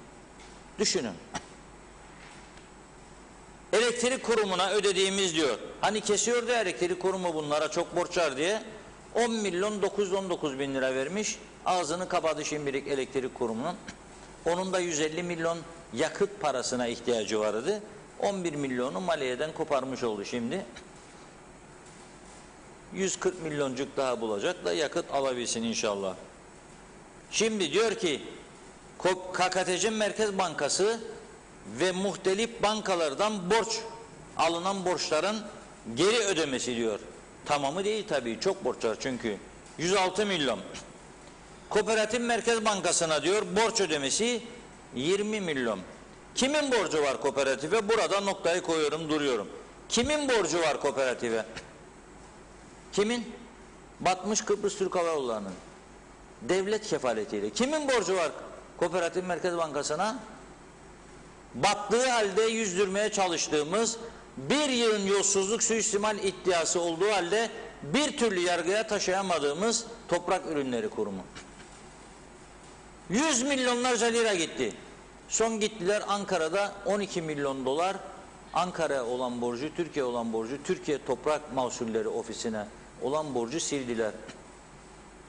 Düşünün. Elektrik kurumuna ödediğimiz diyor. Hani kesiyordu ya elektrik kurumu bunlara çok borç var diye. 10 milyon 919 bin lira vermiş. Ağzını kapadı şimdilik elektrik kurumunun. Onun da 150 milyon yakıt parasına ihtiyacı vardı. 11 milyonu maliyeden koparmış oldu şimdi. 140 milyoncuk daha bulacak da yakıt alabilsin inşallah. Şimdi diyor ki KKTC Merkez Bankası ve muhtelif bankalardan borç alınan borçların geri ödemesi diyor. Tamamı değil tabii, çok borç var çünkü. 106 milyon. Kooperatif Merkez Bankası'na diyor borç ödemesi 20 milyon. Kimin borcu var kooperatife? Burada noktayı koyuyorum, duruyorum. Kimin borcu var kooperatife? Kimin? Batmış Kıbrıs Türk Hava Yolları'nın. Devlet kefaletiyle. Kimin borcu var Kooperatif Merkez Bankası'na? Battığı halde yüzdürmeye çalıştığımız, bir yığın yolsuzluk suistimal iddiası olduğu halde bir türlü yargıya taşıyamadığımız Toprak Ürünleri Kurumu. 100 milyonlarca lira gitti. Son gittiler Ankara'da 12 milyon dolar Ankara'ya olan borcu, Türkiye olan borcu, Türkiye Toprak Mahsulleri Ofisi'ne olan borcu sildiler.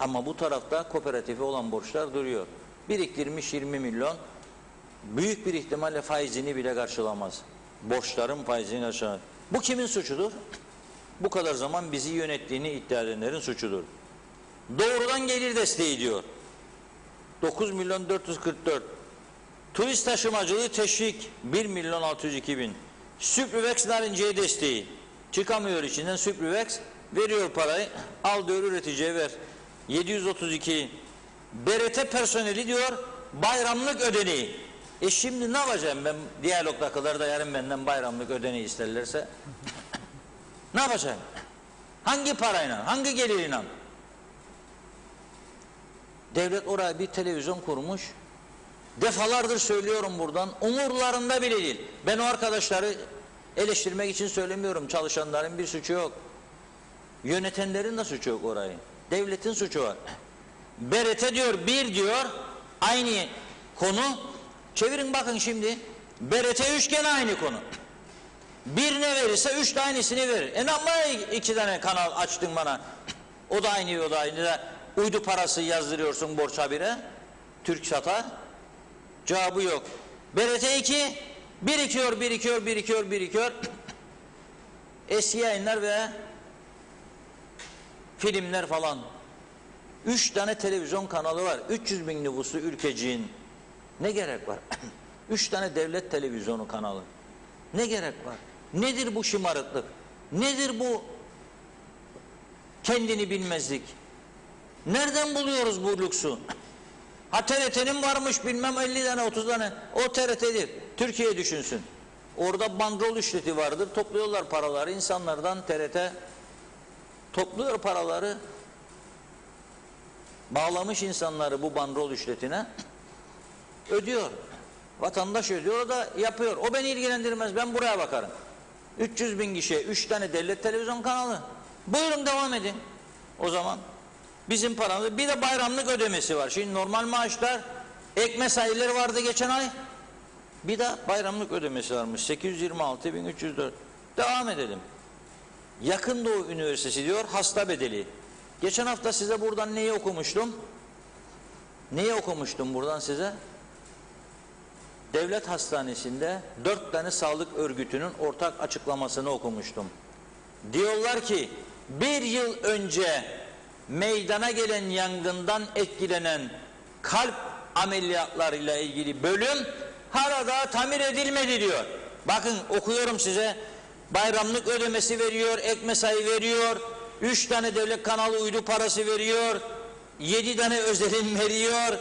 Ama bu tarafta kooperatife olan borçlar duruyor. Biriktirmiş 20 milyon. Büyük bir ihtimalle faizini bile karşılamaz. Borçların faizini karşılamaz. Bu kimin suçudur? Bu kadar zaman bizi yönettiğini iddia edenlerin suçudur. Doğrudan gelir desteği diyor. 9 milyon 444. Turist taşımacılığı teşvik 1 milyon 602 bin. Süprüvex Narince'ye desteği. Çıkamıyor içinden Süprüvex. Veriyor parayı. Al diyor üreticiye ver. 732. BRT personeli diyor bayramlık ödeneği. Şimdi ne yapacağım ben diyalogdakiler da yarın benden bayramlık ödeneği isterlerse? Ne yapacağım? Hangi parayla? Hangi geliriyle? Devlet oraya bir televizyon kurmuş. Defalardır söylüyorum buradan. Umurlarında bile değil. Ben o arkadaşları eleştirmek için söylemiyorum. Çalışanların bir suçu yok. Yönetenlerin de suçu yok orayı. Devletin suçu var. BRT diyor, bir diyor, aynı konu. Çevirin bakın şimdi. BRT 3 gene aynı konu. Bir ne verirse 3 de aynısını verir. Ne yapmaya 2 tane kanal açtın bana? O da aynı, o da aynı. Uydu parası yazdırıyorsun borç habire. Türk satar. Cevabı yok. BRT 2 birikiyor. Eski yayınlar ve filmler falan. 3 tane televizyon kanalı var. 300 bin nüfusu ülkeciğin. Ne gerek var? 3 tane devlet televizyonu kanalı. Ne gerek var? Nedir bu şımarıklık? Nedir bu kendini bilmezlik? Nereden buluyoruz bu lüksü? Ha TRT'nin varmış bilmem 50 tane 30 tane. O TRT'dir. Türkiye düşünsün. Orada bandrol ücreti vardır. Topluyorlar paraları insanlardan, TRT topluyor paraları. Bağlamış insanları bu bandrol ücretine. Ödüyor. Vatandaş ödüyor, o da yapıyor. O beni ilgilendirmez. Ben buraya bakarım. 300 bin kişiye 3 tane devlet televizyon kanalı. Buyurun devam edin. O zaman bizim paramız, bir de bayramlık ödemesi var. Şimdi normal maaşlar, ek mesaileri vardı geçen ay. Bir de bayramlık ödemesi varmış. 826.304. Devam edelim. Yakın Doğu Üniversitesi diyor hasta bedeli. Geçen hafta size buradan neyi okumuştum? Neyi okumuştum buradan size? Devlet hastanesinde 4 tane sağlık örgütünün ortak açıklamasını okumuştum. Diyorlar ki 1 yıl önce meydana gelen yangından etkilenen kalp ameliyatlarıyla ilgili bölüm hala daha tamir edilmedi diyor. Bakın okuyorum size. Bayramlık ödemesi veriyor, ek mesai veriyor, 3 tane devlet kanalı uydu parası veriyor, 7 tane özelin veriyor,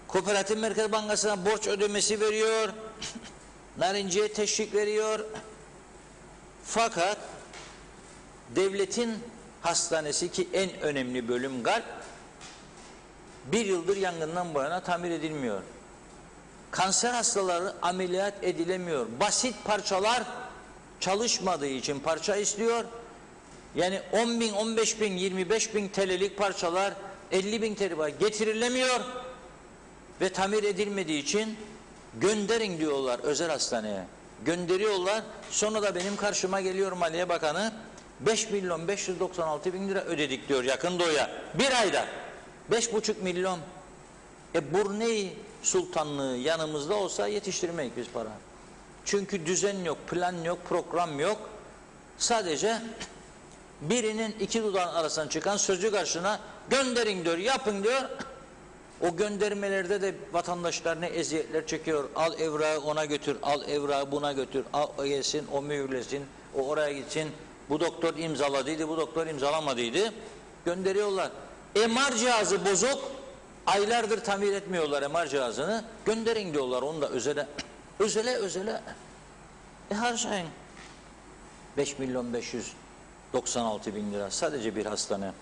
Kooperatif Merkez Bankası'na borç ödemesi veriyor, Narinciye teşvik veriyor. Fakat devletin hastanesi ki en önemli bölüm kalp, 1 yıldır yangından bu yana tamir edilmiyor. Kanser hastaları ameliyat edilemiyor. Basit parçalar çalışmadığı için parça istiyor. Yani 10 bin, 15 bin, 25 bin TL'lik parçalar 50 bin TL getirilemiyor ve tamir edilmediği için gönderin diyorlar özel hastaneye. Gönderiyorlar. Sonra da benim karşıma geliyor Maliye Bakanı, 5.596.000 lira ödedik diyor Yakın Doğu'ya. Bir ayda 5,5 milyon. Brunei Sultanlığı yanımızda olsa yetiştirmeyiz biz para. Çünkü düzen yok, plan yok, program yok. Sadece birinin iki dudağın arasından çıkan sözü karşına gönderin diyor, yapın diyor. O göndermelerde de vatandaşlar ne eziyetler çekiyor. Al evrağı ona götür, al evrağı buna götür, al o gelsin, o mühürlesin, o oraya gitsin. Bu doktor imzaladıydı, bu doktor imzalamadıydı. Gönderiyorlar. MR cihazı bozuk, aylardır tamir etmiyorlar MR cihazını. Gönderin diyorlar onu da özele. Özele. Harcayın. 5.596.000 lira sadece bir hastane.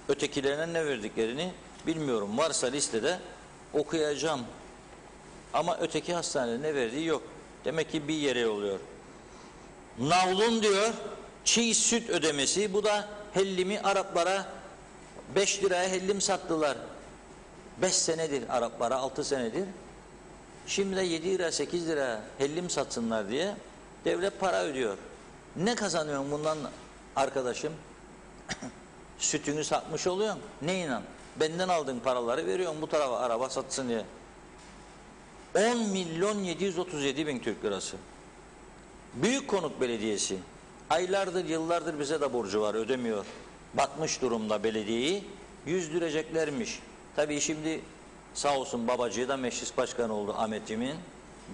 Ötekilerine ne verdiklerini bilmiyorum. Varsa listede okuyacağım. Ama öteki hastanede ne verdiği yok. Demek ki bir yere oluyor. Navlun diyor çiğ süt ödemesi. Bu da hellimi Araplara 5 liraya hellim sattılar. 5 senedir Araplara, 6 senedir. Şimdi de 7 lira 8 lira hellim satsınlar diye devlet para ödüyor. Ne kazanıyorsun bundan arkadaşım? Sütünü satmış oluyorsun. Ne inan? Benden aldığın paraları veriyorsun bu tarafa araba satsın diye. 10.737.000 Türk lirası. Büyükkonuk Belediyesi aylardır yıllardır bize de borcu var ödemiyor. Batmış durumda belediyeyi. Yüzdüreceklermiş. Tabii şimdi sağ olsun babacığı da meclis başkanı oldu Ahmetciğimin.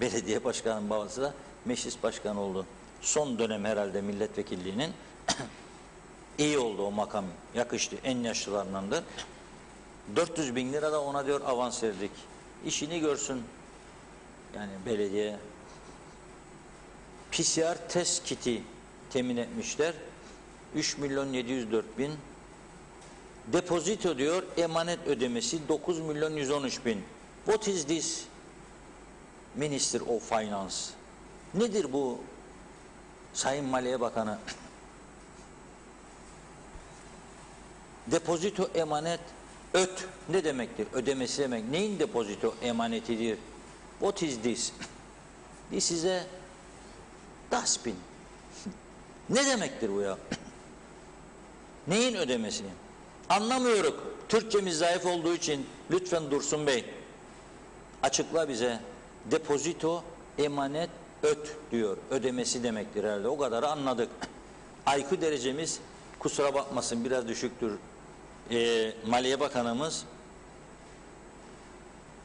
Belediye başkanının babası da meclis başkanı oldu. Son dönem herhalde milletvekilliğinin iyi oldu o makam. Yakıştı. En yaşlılarındandır. 400.000 lira da ona diyor avans verdik. İşini görsün. Yani belediye PCR test kiti temin etmişler. 3.704.000. Depozito diyor emanet ödemesi 9.113.000. What is this? Minister of Finance. Nedir bu Sayın Maliye Bakanı? Depozito emanet öt ne demektir? Ödemesi demek. Neyin depozito emanetidir? What is this? This is a dustbin. Ne demektir bu ya? Neyin ödemesi? Anlamıyoruz. Türkçemiz zayıf olduğu için lütfen Dursun Bey açıkla bize. Depozito emanet öt diyor. Ödemesi demektir herhalde. O kadarı anladık. IQ derecemiz kusura bakmasın biraz düşüktür Maliye Bakanımız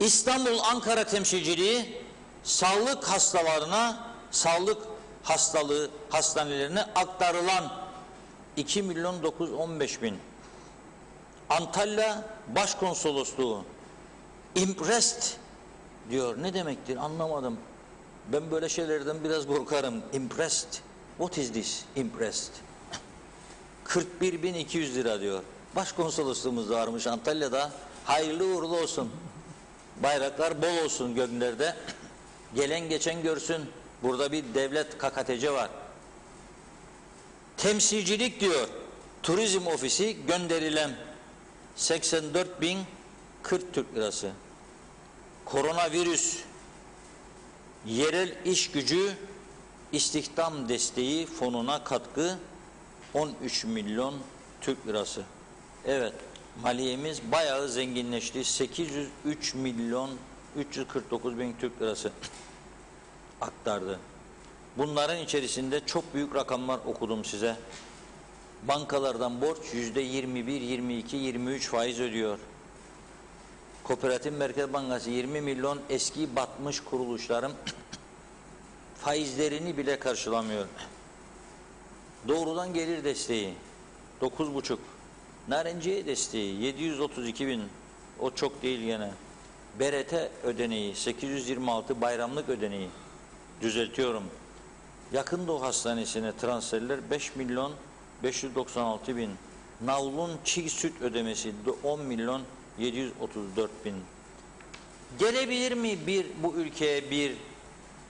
İstanbul Ankara temsilciliği sağlık hastalığı hastanelerine aktarılan 2.915.000. Antalya Başkonsolosluğu impressed diyor. Ne demektir anlamadım. Ben böyle şeylerden biraz korkarım. Impressed. What is this? Impressed. 41.200 lira diyor. Başkonsolosluğumuz varmış Antalya'da. Hayırlı uğurlu olsun. Bayraklar bol olsun göklerde. Gelen geçen görsün. Burada bir devlet KKTC var. Temsilcilik diyor. Turizm ofisi gönderilen 84.040 Türk lirası. Koronavirüs yerel iş gücü istihdam desteği fonuna katkı 13 milyon Türk lirası. Evet, maliyemiz bayağı zenginleşti. 803 milyon 349 bin Türk lirası aktardı. Bunların içerisinde çok büyük rakamlar okudum size. Bankalardan borç %21, 22, 23 faiz ödüyor. Kooperatif Merkez Bankası 20 milyon eski batmış kuruluşların faizlerini bile karşılamıyor. Doğrudan gelir desteği 9,5. Narenciye desteği 732 bin. O çok değil gene. BRT ödeneği 826, bayramlık ödeneği. Düzeltiyorum. Yakın Doğu Hastanesi'ne transferler 5 milyon 596 bin. Navlun çiğ süt ödemesi 10 milyon 734 bin. Gelebilir mi bu ülkeye bir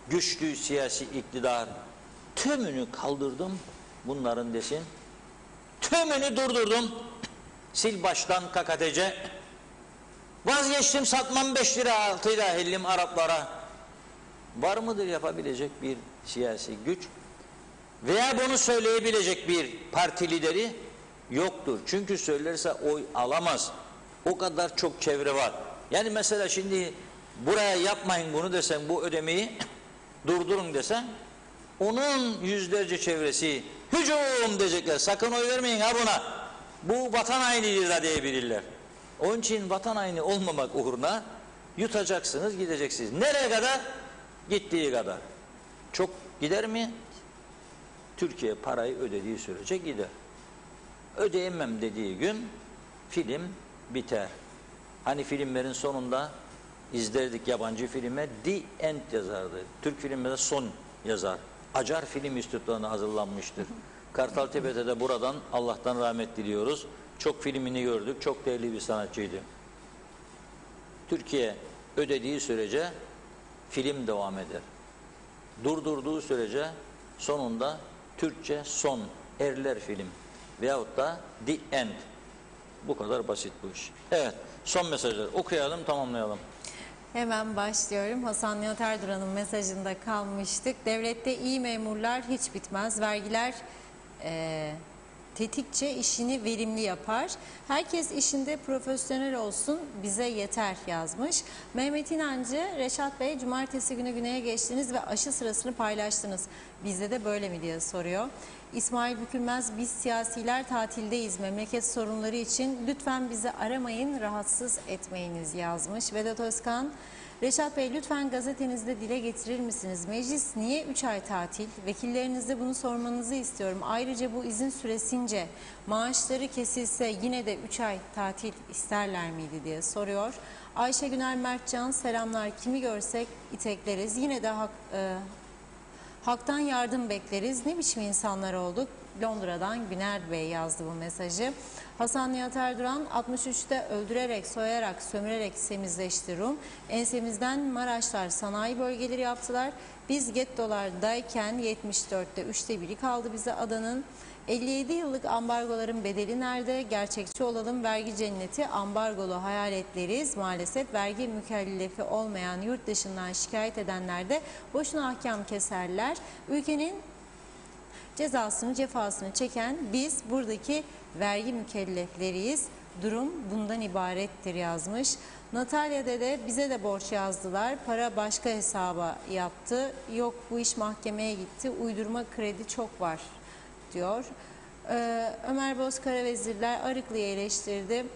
güçlü siyasi iktidar? Tümünü kaldırdım bunların desin. Tümünü durdurdum. Sil baştan KKTC. Vazgeçtim, satmam 5 lira 6 lira hellim Araplara. Var mıdır yapabilecek bir siyasi güç? Veya bunu söyleyebilecek bir parti lideri? Yoktur. Çünkü söylerse oy alamaz. O kadar çok çevre var. Yani mesela şimdi buraya yapmayın bunu desen, bu ödemeyi durdurun desen, onun yüzlerce çevresi hücum diyecekler. Sakın oy vermeyin ha buna. Bu vatan hainidir da diyebilirler. Onun için vatan haini olmamak uğruna yutacaksınız, gideceksiniz. Nereye kadar? Gittiği kadar. Çok gider mi? Türkiye parayı ödediği sürece gider. Ödeyemem dediği gün film biter. Hani filmlerin sonunda izlerdik yabancı filme The End yazardı. Türk filminde son yazar. Acar Film İstihbaratına hazırlanmıştır. Kartaltepe'de de buradan Allah'tan rahmet diliyoruz. Çok filmini gördük. Çok değerli bir sanatçıydı. Türkiye ödediği sürece film devam eder. Durdurduğu sürece sonunda Türkçe son erler film veyahut da The End. Bu kadar basit bu iş. Evet, son mesajları okuyalım, tamamlayalım. Hemen başlıyorum. Hasan Nihat Erduran'ın mesajında kalmıştık. Devlette iyi memurlar hiç bitmez. Vergiler tetikçe işini verimli yapar. Herkes işinde profesyonel olsun, bize yeter yazmış. Mehmet İnancı, Reşat Bey cumartesi günü güneye geçtiniz ve aşı sırasını paylaştınız. Bizde de böyle mi diye soruyor. İsmail Bükülmez, biz siyasiler tatildeyiz. Memleket sorunları için lütfen bizi aramayın, rahatsız etmeyiniz yazmış. Vedat Özkan, Reşat Bey lütfen gazetenizde dile getirir misiniz? Meclis niye 3 ay tatil? Vekillerinizde bunu sormanızı istiyorum. Ayrıca bu izin süresince maaşları kesilse yine de 3 ay tatil isterler miydi diye soruyor. Ayşe Güner Mertcan, selamlar. Kimi görsek itekleriz. Yine de haktan yardım bekleriz. Ne biçim insanlar olduk? Londra'dan Güner Bey yazdı bu mesajı. Hasan Nihat Erduran, 63'te öldürerek, soyarak, sömürerek semizleşti Rum. Ensemizden Maraşlar sanayi bölgeleri yaptılar. Biz gettolardayken 74'te 3'te 1'i kaldı bize adanın. 57 yıllık ambargoların bedeli nerede? Gerçekçi olalım, vergi cenneti ambargolu hayal etleriz. Maalesef vergi mükellefi olmayan yurt dışından şikayet edenler de boşuna ahkam keserler. Ülkenin cezasını, cefasını çeken biz buradaki vergi mükellefleriyiz. Durum bundan ibarettir yazmış. Natalya de bize de borç yazdılar. Para başka hesaba yattı. Yok bu iş mahkemeye gitti. Uydurma kredi çok var diyor. Ömer Bozkaravezirler Arıklı'yı eleştirdi.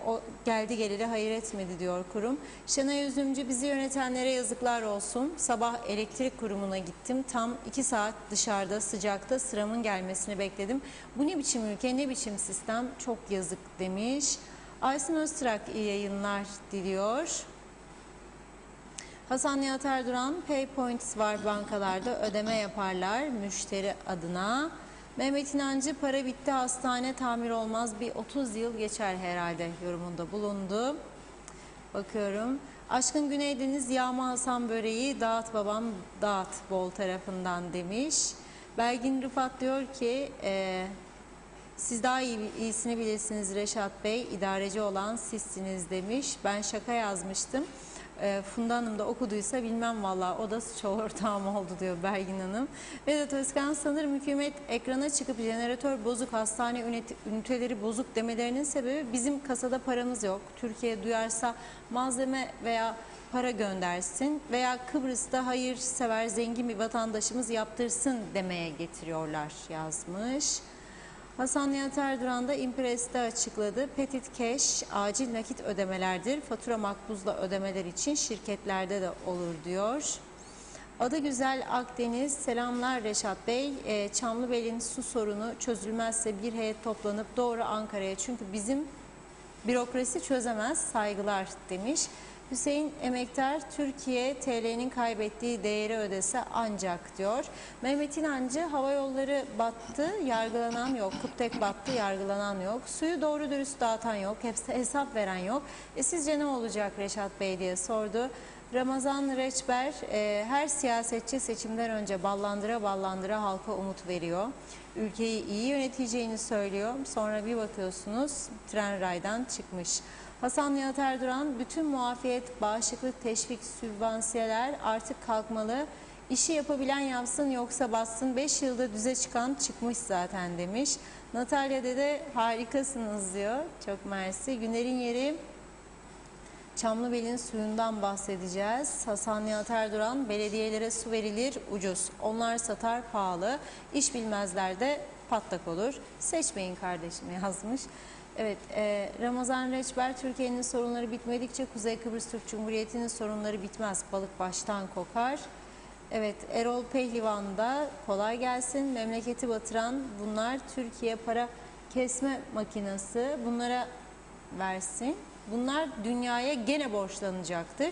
O geldi geleli hayır etmedi diyor kurum. Şenay Üzümcü, bizi yönetenlere yazıklar olsun. Sabah elektrik kurumuna gittim. Tam 2 saat dışarıda sıcakta sıramın gelmesini bekledim. Bu ne biçim ülke, ne biçim sistem, çok yazık demiş. Aysin Öztrak iyi yayınlar diliyor. Hasan Nihat Erduran, PayPoint var bankalarda, ödeme yaparlar müşteri adına. Mehmet İnancı, para bitti, hastane tamir olmaz, bir 30 yıl geçer herhalde yorumunda bulundu. Bakıyorum. Aşkın Güneydeniz, yağma Hasan böreği dağıt babam dağıt bol tarafından demiş. Belgin Rıfat diyor ki siz daha iyisini bilirsiniz Reşat Bey, idareci olan sizsiniz demiş. Ben şaka yazmıştım. Funda Hanım da okuduysa bilmem valla, o da suç ortağım oldu diyor Belgin Hanım. Vedat Özkan, sanırım hükümet ekrana çıkıp jeneratör bozuk, hastane üniteleri bozuk demelerinin sebebi bizim kasada paramız yok. Türkiye duyarsa malzeme veya para göndersin veya Kıbrıs'ta hayırsever zengin bir vatandaşımız yaptırsın demeye getiriyorlar yazmış. Hasan Nihat Erduran da İmpres'te açıkladı. Petit cash acil nakit ödemelerdir. Fatura makbuzla ödemeler için şirketlerde de olur diyor. Adı Güzel Akdeniz, selamlar Reşat Bey. Çamlıbel'in su sorunu çözülmezse bir heyet toplanıp doğru Ankara'ya. Çünkü bizim bürokrasi çözemez, saygılar demiş. Hüseyin Emektar, Türkiye TL'nin kaybettiği değeri ödese ancak diyor. Mehmet İnancı, hava yolları battı, yargılanan yok. Kuptek battı, yargılanan yok. Suyu doğru dürüst dağıtan yok, hesap veren yok. Sizce ne olacak Reşat Bey diye sordu. Ramazan Reçber, her siyasetçi seçimden önce ballandıra ballandıra halka umut veriyor. Ülkeyi iyi yöneteceğini söylüyor. Sonra bir bakıyorsunuz tren raydan çıkmış. Hasan Nihat Erduran, bütün muafiyet, bağışıklık, teşvik, sübvansiyeler artık kalkmalı. İşi yapabilen yapsın yoksa bassın. 5 yılda düze çıkan çıkmış zaten demiş. Natalya Dede, harikasınız diyor. Çok mersi. Günlerin yeri Çamlıbel'in suyundan bahsedeceğiz. Hasan Nihat Erduran, belediyelere su verilir ucuz. Onlar satar pahalı. İş bilmezler de patlak olur. Seçmeyin kardeşim yazmış. Evet, Ramazan Reçber, Türkiye'nin sorunları bitmedikçe Kuzey Kıbrıs Türk Cumhuriyeti'nin sorunları bitmez. Balık baştan kokar. Evet, Erol Pehlivan da kolay gelsin. Memleketi batıran bunlar, Türkiye para kesme makinesi, bunlara versin. Bunlar dünyaya gene borçlanacaktır.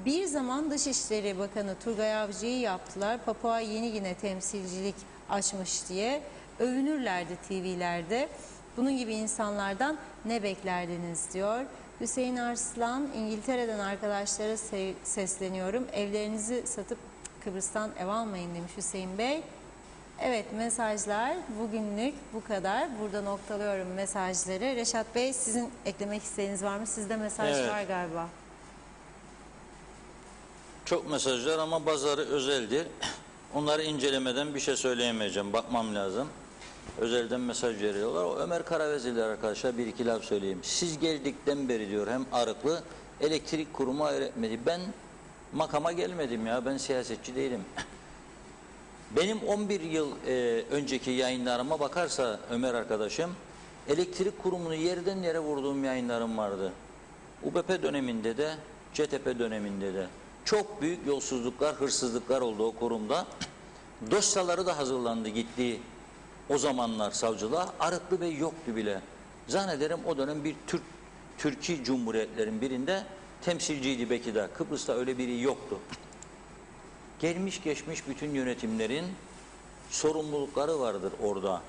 Bir zaman Dışişleri Bakanı Turgay Avcı'yı yaptılar. Papua Yeni Gine temsilcilik açmış diye övünürlerdi TV'lerde. Bunun gibi insanlardan ne beklerdiniz diyor. Hüseyin Arslan, İngiltere'den arkadaşlara sesleniyorum. Evlerinizi satıp Kıbrıs'tan ev almayın demiş Hüseyin Bey. Evet, mesajlar bugünlük bu kadar. Burada noktalıyorum mesajları. Reşat Bey, sizin eklemek istediğiniz var mı? Sizde mesaj Evet. var galiba. Çok mesajlar ama bazıları özeldir. Onları incelemeden bir şey söyleyemeyeceğim. Bakmam lazım. Özelden mesaj veriyorlar. O Ömer Karavezirler arkadaşlar, bir iki laf söyleyeyim. Siz geldikten beri diyor hem Arıklı elektrik kurumu öğretmedi. Ben makama gelmedim ya. Ben siyasetçi değilim. Benim 11 yıl önceki yayınlarıma bakarsa Ömer arkadaşım, elektrik kurumunu yerden yere vurduğum yayınlarım vardı. UBP döneminde de, CTP döneminde de. Çok büyük yolsuzluklar, hırsızlıklar oldu o kurumda. Dosyaları da hazırlandı, gitti o zamanlar savcılığa. Arıklı Bey yoktu bile. Zannederim o dönem bir Türkiye Cumhuriyetlerin birinde temsilciydi belki de. Kıbrıs'ta öyle biri yoktu. Gelmiş geçmiş bütün yönetimlerin sorumlulukları vardır orada.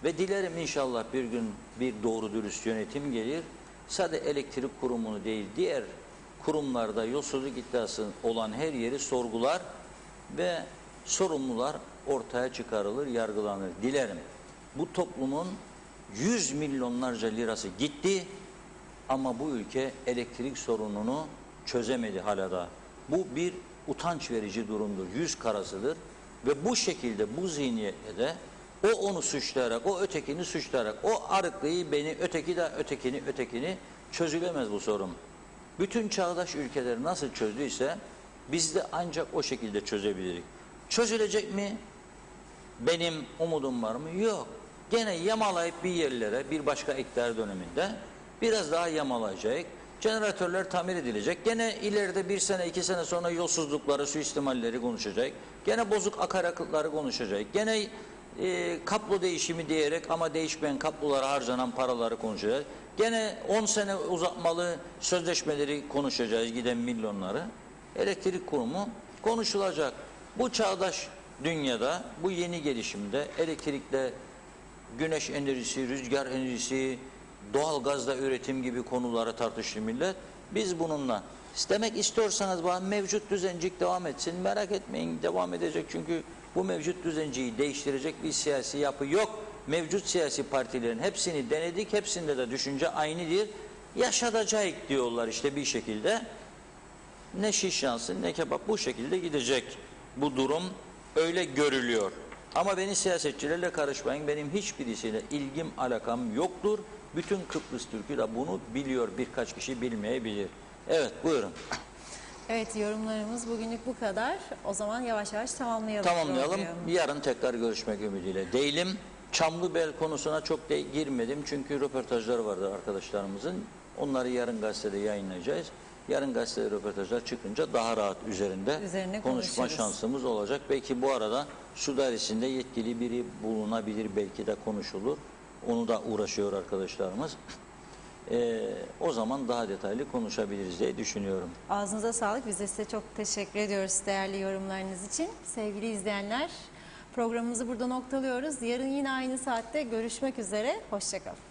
Ve dilerim inşallah bir gün bir doğru dürüst yönetim gelir. Sadece elektrik kurumunu değil, diğer kurumlarda yolsuzluk iddiası olan her yeri sorgular ve sorumlular ortaya çıkarılır, yargılanır. Dilerim. Bu toplumun 100 milyonlarca lirası gitti ama bu ülke elektrik sorununu çözemedi hala da. Bu bir utanç verici durumdur, yüz karasıdır ve bu şekilde, bu zihniyetle de o onu suçlayarak, o ötekini suçlayarak, o Arıklı'yı beni, öteki de ötekini çözülemez bu sorun. Bütün çağdaş ülkeler nasıl çözdüyse biz de ancak o şekilde çözebiliriz. Çözülecek mi? Benim umudum var mı? Yok. gene yamalayıp bir yerlere bir başka iktidar döneminde biraz daha yamalayacak. Jeneratörler tamir edilecek. Gene ileride 1 sene 2 sene sonra yolsuzlukları, suistimalleri konuşacak. Gene bozuk akaryakıtları konuşacak. Gene kaplo değişimi diyerek ama değişmeyen kaplolara harcanan paraları konuşacağız. Gene 10 sene uzatmalı sözleşmeleri konuşacağız, giden milyonları. Elektrik kurumu konuşulacak. Bu çağdaş dünyada, bu yeni gelişimde elektrikle güneş enerjisi, rüzgar enerjisi, doğal gazla üretim gibi konuları tartıştı millet. Biz bununla istemek istiyorsanız bana mevcut düzencik devam etsin. Merak etmeyin, devam edecek çünkü bu mevcut düzenciyi değiştirecek bir siyasi yapı yok. Mevcut siyasi partilerin hepsini denedik, hepsinde de düşünce aynıdır. Yaşatacak diyorlar işte bir şekilde. Ne şiş yansın ne kebap, bu şekilde gidecek bu durum, öyle görülüyor. Ama beni siyasetçilerle karışmayın, benim hiçbirisiyle ilgim alakam yoktur. Bütün Kıbrıs Türk'ü de bunu biliyor, birkaç kişi bilmeyebilir. Evet, buyurun. Evet, yorumlarımız bugünlük bu kadar. O zaman yavaş yavaş tamamlayalım. Tamamlayalım. Yarın tekrar görüşmek ümidiyle değilim. Çamlıbel konusuna çok girmedim çünkü röportajlar vardı arkadaşlarımızın. Onları yarın gazetede yayınlayacağız. Yarın gazetede röportajlar çıkınca daha rahat üzerine konuşma konuşuruz. şansımız olacak. Belki bu arada su dairesinde yetkili biri bulunabilir, belki de konuşulur. Onu da uğraşıyor arkadaşlarımız. O zaman daha detaylı konuşabiliriz diye düşünüyorum. Ağzınıza sağlık. Biz de size çok teşekkür ediyoruz değerli yorumlarınız için. Sevgili izleyenler, programımızı burada noktalıyoruz. Yarın yine aynı saatte görüşmek üzere. Hoşça kalın.